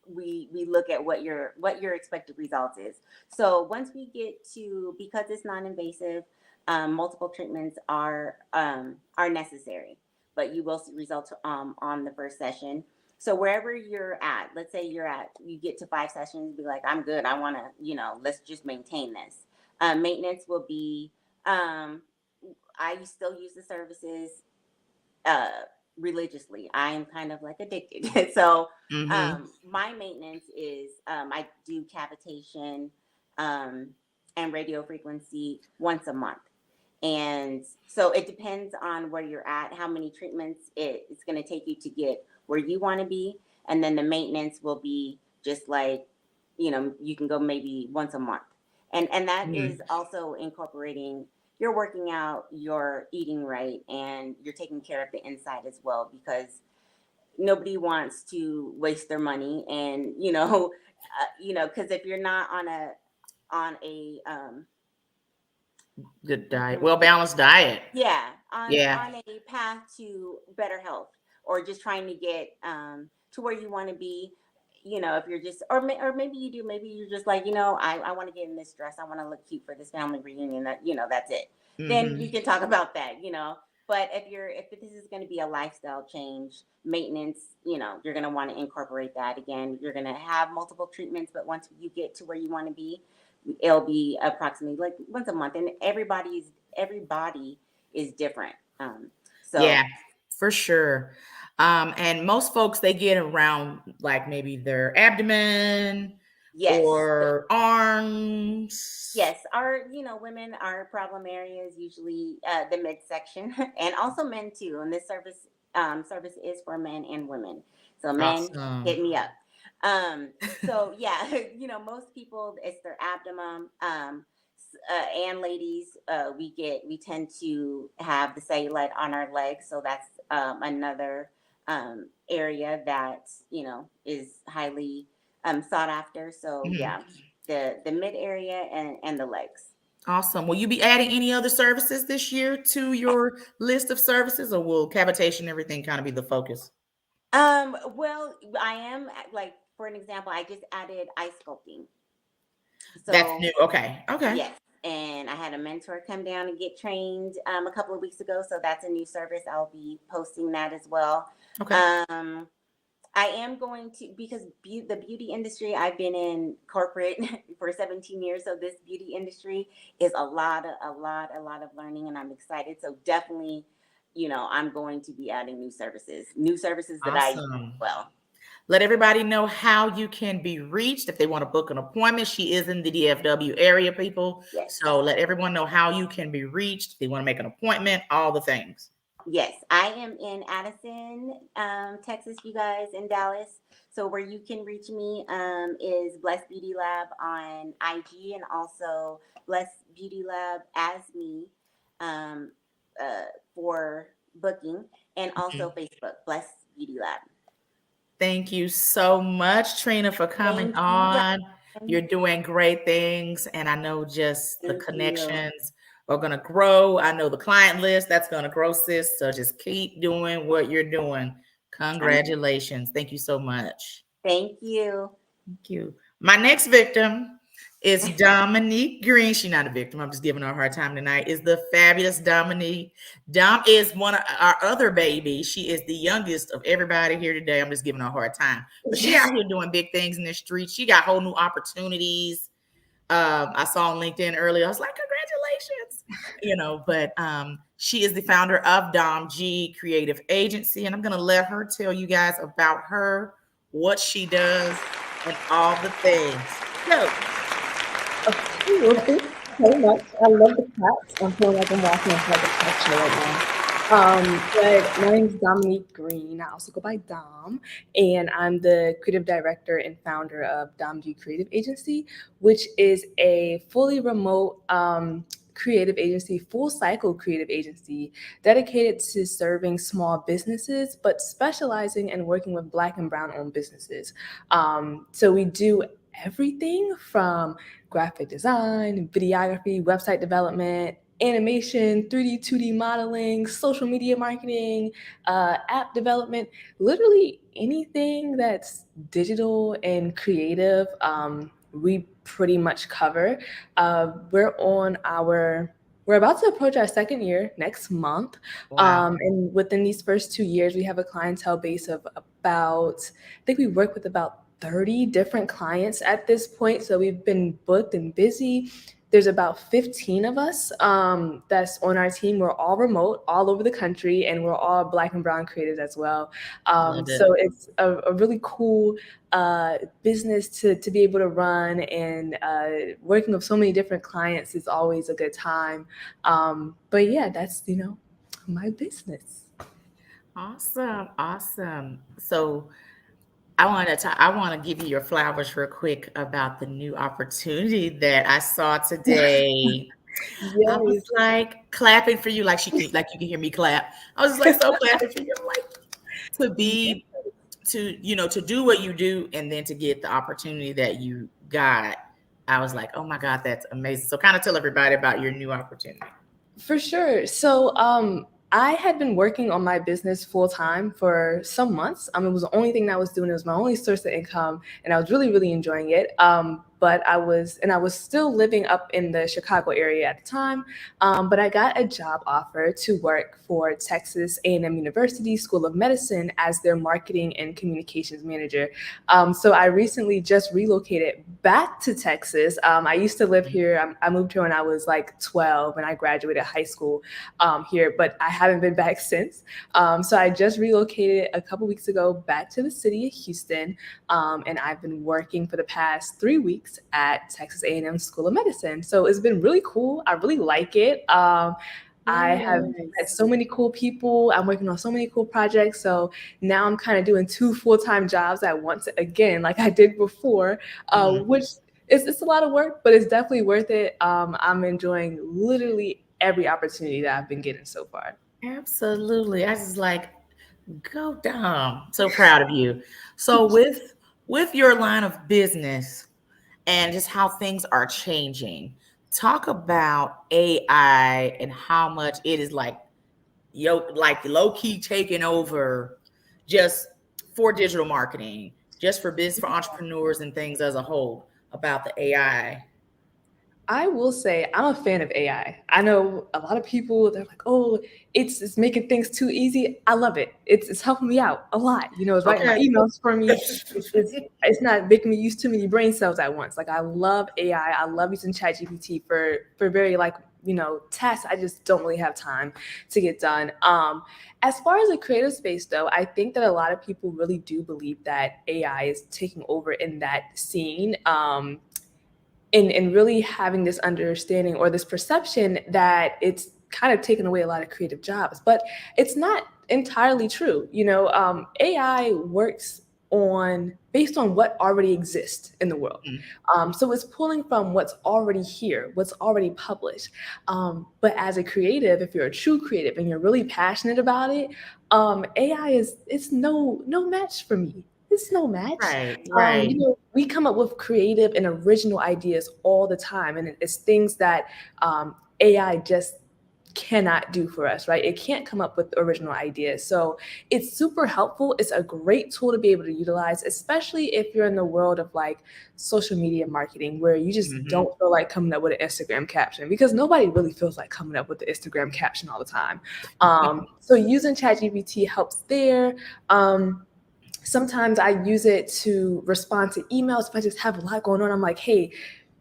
D: we look at what your expected results is. So once we get to, because it's non-invasive, multiple treatments are necessary, but you will see results on the first session. So wherever you're at, let's say you get to 5 sessions, be like, I'm good. I want to, let's just maintain this. Maintenance will be, I still use the services uh, religiously. I am kind of like addicted. So
A: Hmm.
D: my maintenance is I do cavitation um, and radio frequency once a month. And so it depends on where you're at, how many treatments it's going to take you to get where you want to be. And then the maintenance will be just like, you can go maybe once a month. And that is also incorporating, you're working out, you're eating right, and you're taking care of the inside as well, because nobody wants to waste their money. And, because if you're not on a
A: Good diet, well balanced diet.
D: yeah, on
A: Yeah.
D: on a path to better health, or just trying to get to where you want to be. If you're just, or maybe you do, maybe you're just like, I want to get in this dress, I want to look cute for this family reunion, that that's it. Then we
A: Hmm.
D: can talk about that. But if this is going to be a lifestyle change, maintenance, you're going to want to incorporate that. Again, you're going to have multiple treatments, but once you get to where you want to be, it'll be approximately like once a month, and everybody is different. So
A: Yeah, for sure. And most folks they get around like maybe their abdomen
D: yes,
A: or arms.
D: yes, our women, our problem area is usually the midsection, and also men too. And this service is for men and women. So men,
A: Awesome.
D: hit me up. Um, so yeah, most people it's their abdomen. And ladies, we tend to have the cellulite on our legs, so that's another area that is highly sought after. So
A: Mhm.
D: yeah, the mid area and the legs.
A: Awesome. Will you be adding any other services this year to your list of services, or will cavitation and everything kind of be the focus?
D: Well, I am like for an example, I just added ice sculpting.
A: That's
D: So
A: new. Okay. Okay.
D: yes, and I had a mentor come down and get trained a couple of weeks ago. So that's a new service. I'll be posting that as well.
A: Okay.
D: Um, I am going to because the beauty industry. I've been in corporate for 17 years, so this beauty industry is a lot of learning, and I'm excited. So definitely, I'm going to be adding new services that I use
A: Awesome.
D: well.
A: Let everybody know how you can be reached if they want to book an appointment. She is in the DFW area, people.
D: Yes.
A: So let everyone know how you can be reached. If they want to make an appointment, all the things.
D: Yes, I am in Addison, Texas, you guys, in Dallas. So where you can reach me is Bless Beauty Lab on IG, and also Bless Beauty Lab as me um, uh, for booking, and also
A: Mhm.
D: Facebook, Bless Beauty Lab.
A: Thank you so much, Trina, for coming
D: Thank you,
A: on. You're
D: Robin.
A: doing great things. And I know just the
D: Thank you.
A: connections are going to grow. I know the client list that's going to grow, sis. So just keep doing what you're doing.
D: I'm,
A: Congratulations. Thank you so much.
D: thank you.
A: Thank you. My next victim is Dominique Green. She's not a victim. I'm just giving her a hard time tonight. Is the fabulous Dominique. Dom is one of our other babies. She is the youngest of everybody here today. I'm just giving her a hard time. But she out here doing big things in the street. She got whole new opportunities. I saw on LinkedIn earlier. I was like, congratulations. But she is the founder of Dom G Creative Agency. And I'm gonna let her tell you guys about her, what she does, and all the things. Go.
E: Okay, well, thank you so much. I love the claps. I'm feeling like I'm walking into like a talk show right now. But my name is Dominique Green. I also go by Dom, and I'm the creative director and founder of Dom G Creative Agency, which is a fully remote creative agency, full cycle creative agency dedicated to serving small businesses, but specializing in working with Black and Brown owned businesses. So we do everything from graphic design, videography, website development, animation, 3D, 2D modeling, social media marketing, app development, literally anything that's digital and creative, we pretty much cover. We're about to approach our second year next month.
A: Wow.
E: And within these first 2 years, we have a clientele base of I think we work with about 30 different clients at this point. So we've been booked and busy. There's about 15 of us that's on our team. We're all remote, all over the country, and we're all Black and Brown creatives as well.
A: Love it.
E: So it's a really cool business to be able to run, and working with so many different clients is always a good time. But yeah, that's, my business.
A: Awesome. Awesome. So I want to give you your flowers real quick about the new opportunity that I saw today. I was
E: Yes.
A: like clapping for you, like you can hear me clap. I was just like so clapping for you. I'm like to be to do what you do and then to get the opportunity that you got. I was like, oh my God, that's amazing. So kind of tell everybody about your new opportunity.
E: For sure. So I had been working on my business full time for some months. It was the only thing that I was doing. It was my only source of income, and I was really, really enjoying it. but I was still living up in the Chicago area at the time. But I got a job offer to work for Texas A&M University School of Medicine as their marketing and communications manager. So I recently just relocated back to Texas. I used to live here. I moved here when I was like 12 and I graduated high school here, but I haven't been back since. So I just relocated a couple weeks ago back to the city of Houston, and I've been working for the past 3 weeks at Texas A&M School of Medicine. So it's been really cool. I really like it. I have met so many cool people. I'm working on so many cool projects. So now I'm kind of doing 2 full-time jobs at once again, like I did before, which it's a lot of work, but it's definitely worth it. I'm enjoying literally every opportunity that I've been getting so far.
A: Absolutely. I just like, go Dom. So proud of you. So with your line of business and just how things are changing, talk about AI and how much it is like low key taking over just for digital marketing, just for business, for entrepreneurs and things as a whole about the AI.
E: I will say I'm a fan of AI. I know a lot of people, they're like, oh, it's making things too easy. I love it. It's helping me out a lot. It's writing my
A: Okay.
E: emails for me. It's not making me use too many brain cells at once. Like I love AI. I love using ChatGPT for very tasks I just don't really have time to get done. As far as the creative space though, I think that a lot of people really do believe that AI is taking over in that scene. And really having this understanding or this perception that it's kind of taken away a lot of creative jobs, but it's not entirely true. AI works based on what already exists in the world. So it's pulling from what's already here, what's already published. But as a creative, if you're a true creative and you're really passionate about it, AI it's no match for me. It's no match.
A: Right.
E: We come up with creative and original ideas all the time, and it's things that AI just cannot do for us, right? It can't come up with original ideas. So it's super helpful. It's a great tool to be able to utilize, especially if you're in the world of like social media marketing, where you just don't feel like coming up with an Instagram caption, because nobody really feels like coming up with the Instagram caption all the time. So using ChatGPT helps there. Sometimes I use it to respond to emails. If I just have a lot going on, I'm like, hey,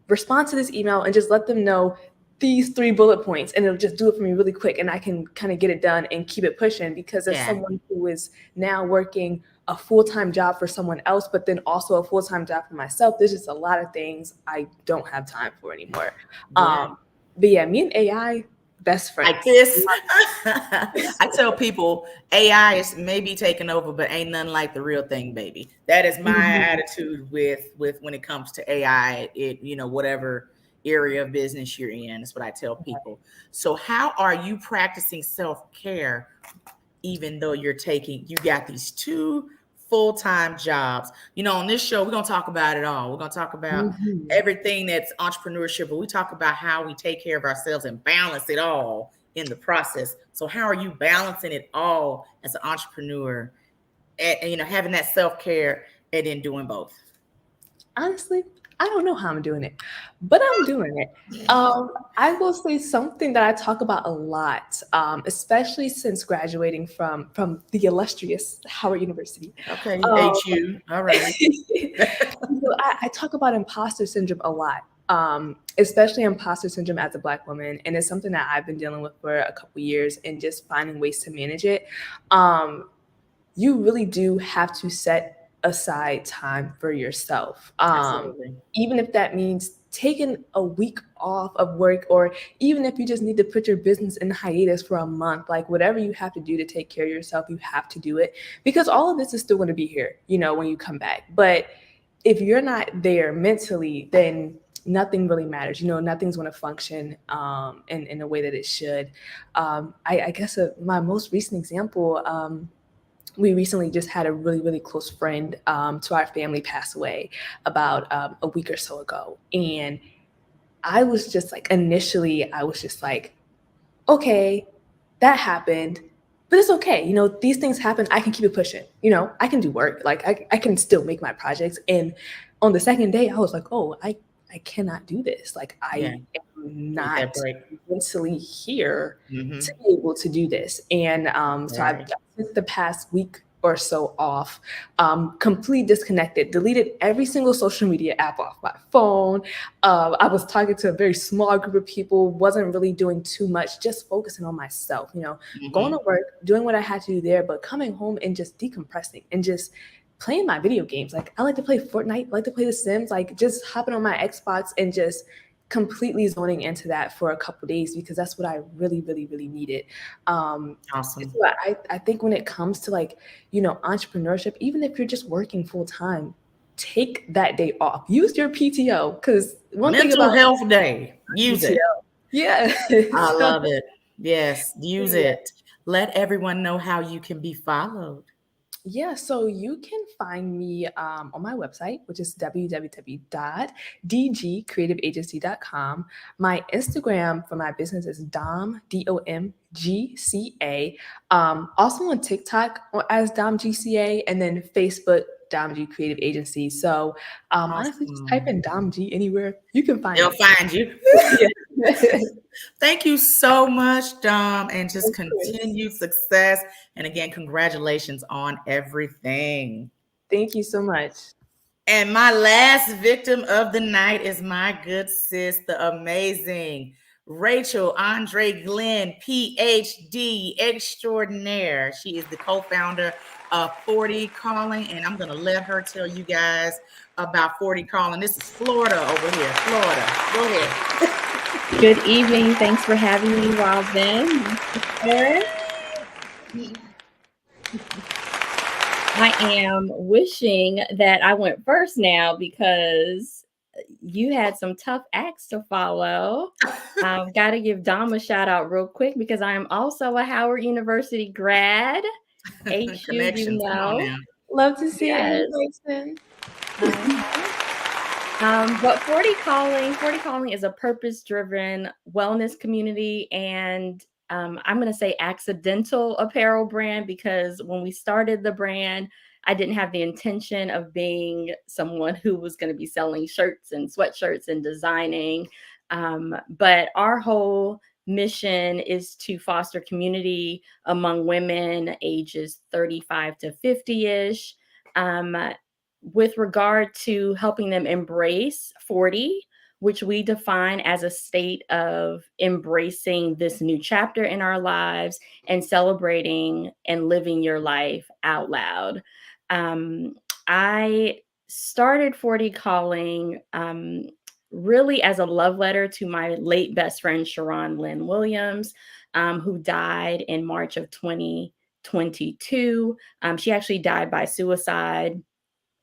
E: respond to this email and just let them know these 3 bullet points, and it'll just do it for me really quick, and I can kind of get it done and keep it pushing. Because as someone who is now working a full-time job for someone else, but then also a full-time job for myself, there's just a lot of things I don't have time for anymore. But yeah, me and AI, best friends.
A: Like this. I tell people AI is maybe taking over, but ain't nothing like the real thing, baby. That is my attitude with when it comes to AI. Whatever area of business you're in, is what I tell people. So how are you practicing self-care, even though you got these 2 full-time jobs? On this show, we're going to talk about it all. We're going to talk about everything that's entrepreneurship, but we talk about how we take care of ourselves and balance it all in the process. So how are you balancing it all as an entrepreneur and having that self-care and then doing both?
E: Honestly, I don't know how I'm doing it, but I'm doing it. I will say something that I talk about a lot, especially since graduating from the illustrious Howard University.
A: Okay, HU. All right.
E: I talk about imposter syndrome a lot, especially imposter syndrome as a Black woman, and it's something that I've been dealing with for a couple years, and just finding ways to manage it. You really do have to set aside time for yourself, even if that means taking a week off of work, or even if you just need to put your business in hiatus for a month. Like whatever you have to do to take care of yourself, you have to do it, because all of this is still going to be here, when you come back. But if you're not there mentally, then nothing really matters. Nothing's going to function in a way that it should. I guess my most recent example, we recently just had a really, really close friend to our family pass away about a week or so ago. And I was just like, initially, I was just like, okay, that happened, but it's okay. These things happen. I can keep it pushing. I can do work. Like I can still make my projects. And on the second day, I was like, oh, I I cannot do this. Like,
A: Yeah.
E: I am
A: Need
E: not
A: that break.
E: mentally here
A: Mhm.
E: to be able to do this. And so I've
A: Right.
E: took the past week or so off, completely disconnected, deleted every single social media app off my phone. I was talking to a very small group of people, wasn't really doing too much, just focusing on myself, going
A: Mhm.
E: to work, doing what I had to do there, but coming home and just decompressing and just playing my video games. Like, I like to play Fortnite, I like to play The Sims, like just hopping on my Xbox and just completely zoning into that for a couple days, because that's what I really, really, really needed.
A: Awesome.
E: So I think when it comes to, like, entrepreneurship, even if you're just working full time, take that day off. Use your PTO, because one thing
A: Mental
E: about
A: health day. Use
E: PTO,
A: it.
E: yeah,
A: I
E: so,
A: love it. Yes, use
E: yeah.
A: it. Let everyone know how you can be followed.
E: Yeah, so you can find me on my website, which is www.dgcreativeagency.com. My Instagram for my business is DomGCA. Also on TikTok as DomGCA, and then Facebook, Dom G Creative Agency. So honestly, just type
A: Awesome.
E: in Dom G anywhere, you can find
A: They'll
E: me.
A: find you.
E: Yeah.
A: Thank you so much, Dom, and just
E: Of course.
A: continued success. And again, congratulations on everything.
E: Thank you so much.
A: And my last victim of the night is my good sis, the amazing Rachel Andre Glenn, PhD extraordinaire. She is the co-founder of 40 Calling, and I'm going to let her tell you guys about 40 Calling. This is Florida over here. Florida. Go ahead.
F: Good evening. Thanks for having me, Robbin. I am wishing that I went first now, because you had some tough acts to follow. I've got to give Dom a shout out real quick, because I am also a Howard University grad. HU, you
A: Connections. Come on
F: know.
A: now.
E: Love to see
F: Yes.
E: it in person.
F: But 40 Calling is a purpose-driven wellness community, and I'm going to say accidental apparel brand, because when we started the brand, I didn't have the intention of being someone who was going to be selling shirts and sweatshirts and designing. But our whole mission is to foster community among women ages 35 to 50-ish. With regard to helping them embrace 40, which we define as a state of embracing this new chapter in our lives and celebrating and living your life out loud. I started 40 Calling really as a love letter to my late best friend, Sharon Lynn Williams, who died in March of 2022. She actually died by suicide.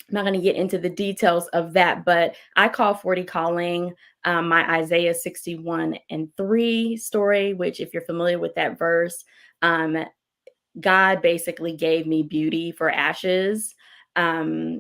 F: I'm not going to get into the details of that, but I call 40 Calling my Isaiah 61:3 story, which, if you're familiar with that verse, God basically gave me beauty for ashes. I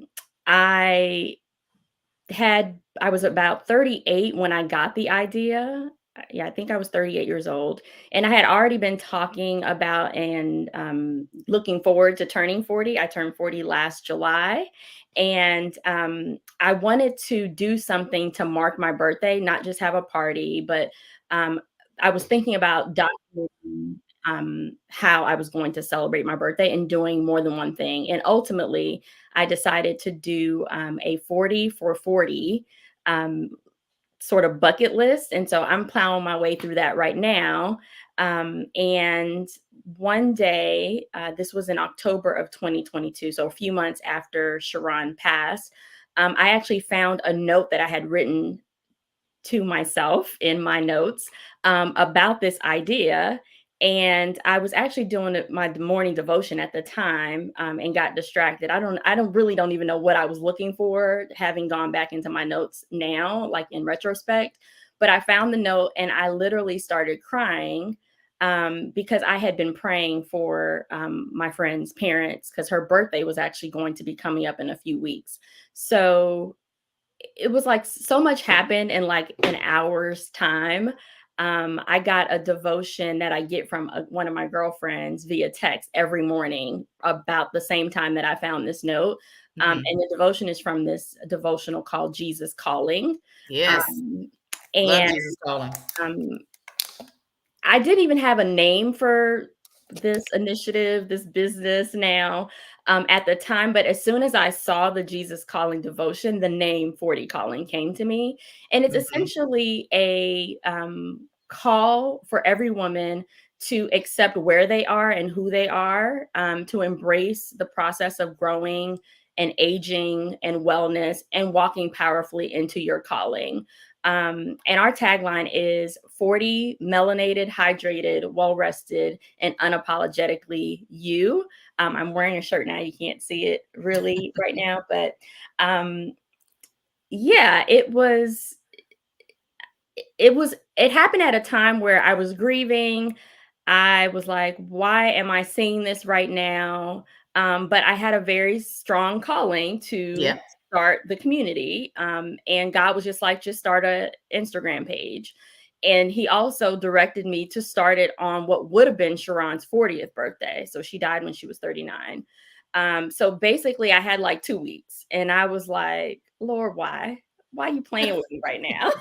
F: was about 38 when I got the idea. Yeah, I think I was 38 years old. And I had already been talking about and looking forward to turning 40. I turned 40 last July. And I wanted to do something to mark my birthday, not just have a party, but I was thinking about documenting how I was going to celebrate my birthday and doing more than one thing. And ultimately, I decided to do a 40 for 40 sort of bucket list. And so I'm plowing my way through that right now. And one day, this was in October of 2022, so a few months after Sharon passed, I actually found a note that I had written to myself in my notes about this idea. And I was actually doing my morning devotion at the time and got distracted. I don't even know what I was looking for, having gone back into my notes now, like in retrospect. But I found the note and I literally started crying because I had been praying for my friend's parents, because her birthday was actually going to be coming up in a few weeks. So it was like so much happened in like an hour's time. I got a devotion that I get from one of my girlfriends via text every morning about the same time that I found this note. And the devotion is from this devotional called Jesus Calling.
A: Yes. Love
F: And
A: Jesus Calling.
F: I didn't even have a name for this initiative, this business now at the time. But as soon as I saw the Jesus Calling devotion, the name 40 Calling came to me. And it's essentially a call for every woman to accept where they are and who they are, to embrace the process of growing and aging and wellness and walking powerfully into your calling. And our tagline is 40 melanated, hydrated, well-rested, and unapologetically you. I'm wearing a shirt now. You can't see it really right now, but yeah, it happened at a time where I was grieving. I was like, why am I seeing this right now? But I had a very strong calling to start the community. And God was just like, just start an Instagram page. And he also directed me to start it on what would have been Sharon's 40th birthday. So she died when she was 39. So basically I had like 2 weeks and I was like, Lord, why are you playing with me right now?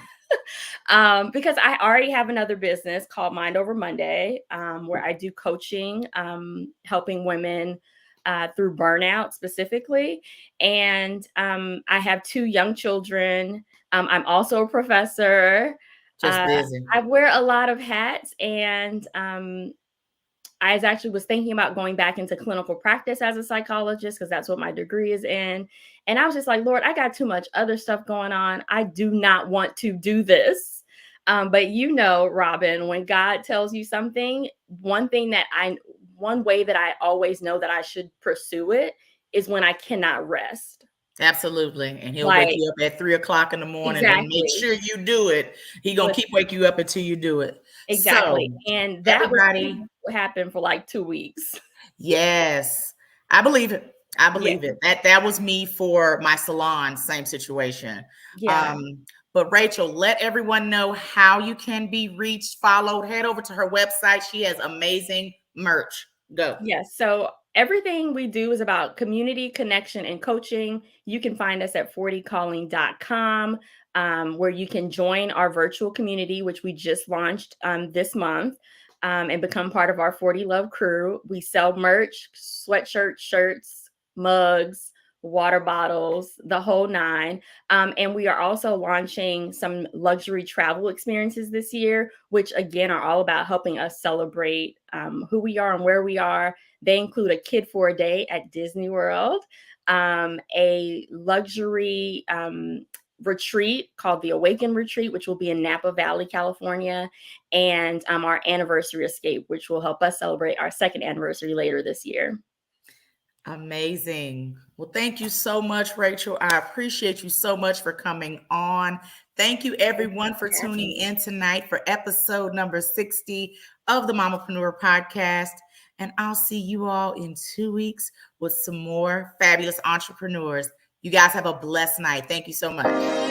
F: Because I already have another business called Mind Over Monday, where I do coaching, helping women through burnout specifically. And I have 2 young children. I'm also a professor.
A: Just busy.
F: I wear a lot of hats, and I actually was thinking about going back into clinical practice as a psychologist because that's what my degree is in. And I was just like, Lord, I got too much other stuff going on. I do not want to do this. But Robbin, when God tells you something, one way that I always know that I should pursue it is when I cannot rest.
A: Absolutely. And he'll wake you up at 3 o'clock in the morning and make sure you do it. He's going to keep waking you up until you do it.
F: Exactly.
A: So,
F: and that was what happened for like 2 weeks.
A: Yes. I believe it. I believe it. That was me for my salon, same situation.
F: Yeah.
A: But Rachel, let everyone know how you can be reached, followed. Head over to her website. She has amazing merch. Go.
F: Yes. So everything we do is about community connection and coaching. You can find us at 40calling.com, where you can join our virtual community, which we just launched this month, and become part of our 40 Love crew. We sell merch, sweatshirts, shirts, mugs, water bottles, the whole 9. And we are also launching some luxury travel experiences this year, which again are all about helping us celebrate who we are and where we are. They include a kid for a day at Disney World, a luxury retreat called the Awaken Retreat, which will be in Napa Valley, California, and our anniversary escape, which will help us celebrate our 2nd anniversary later this year.
A: Amazing. Well, thank you so much, Rachel. I appreciate you so much for coming on. Thank you, everyone, for tuning in tonight for episode number 60 of the Mamapreneur Podcast. And I'll see you all in 2 weeks with some more fabulous entrepreneurs. You guys have a blessed night. Thank you so much.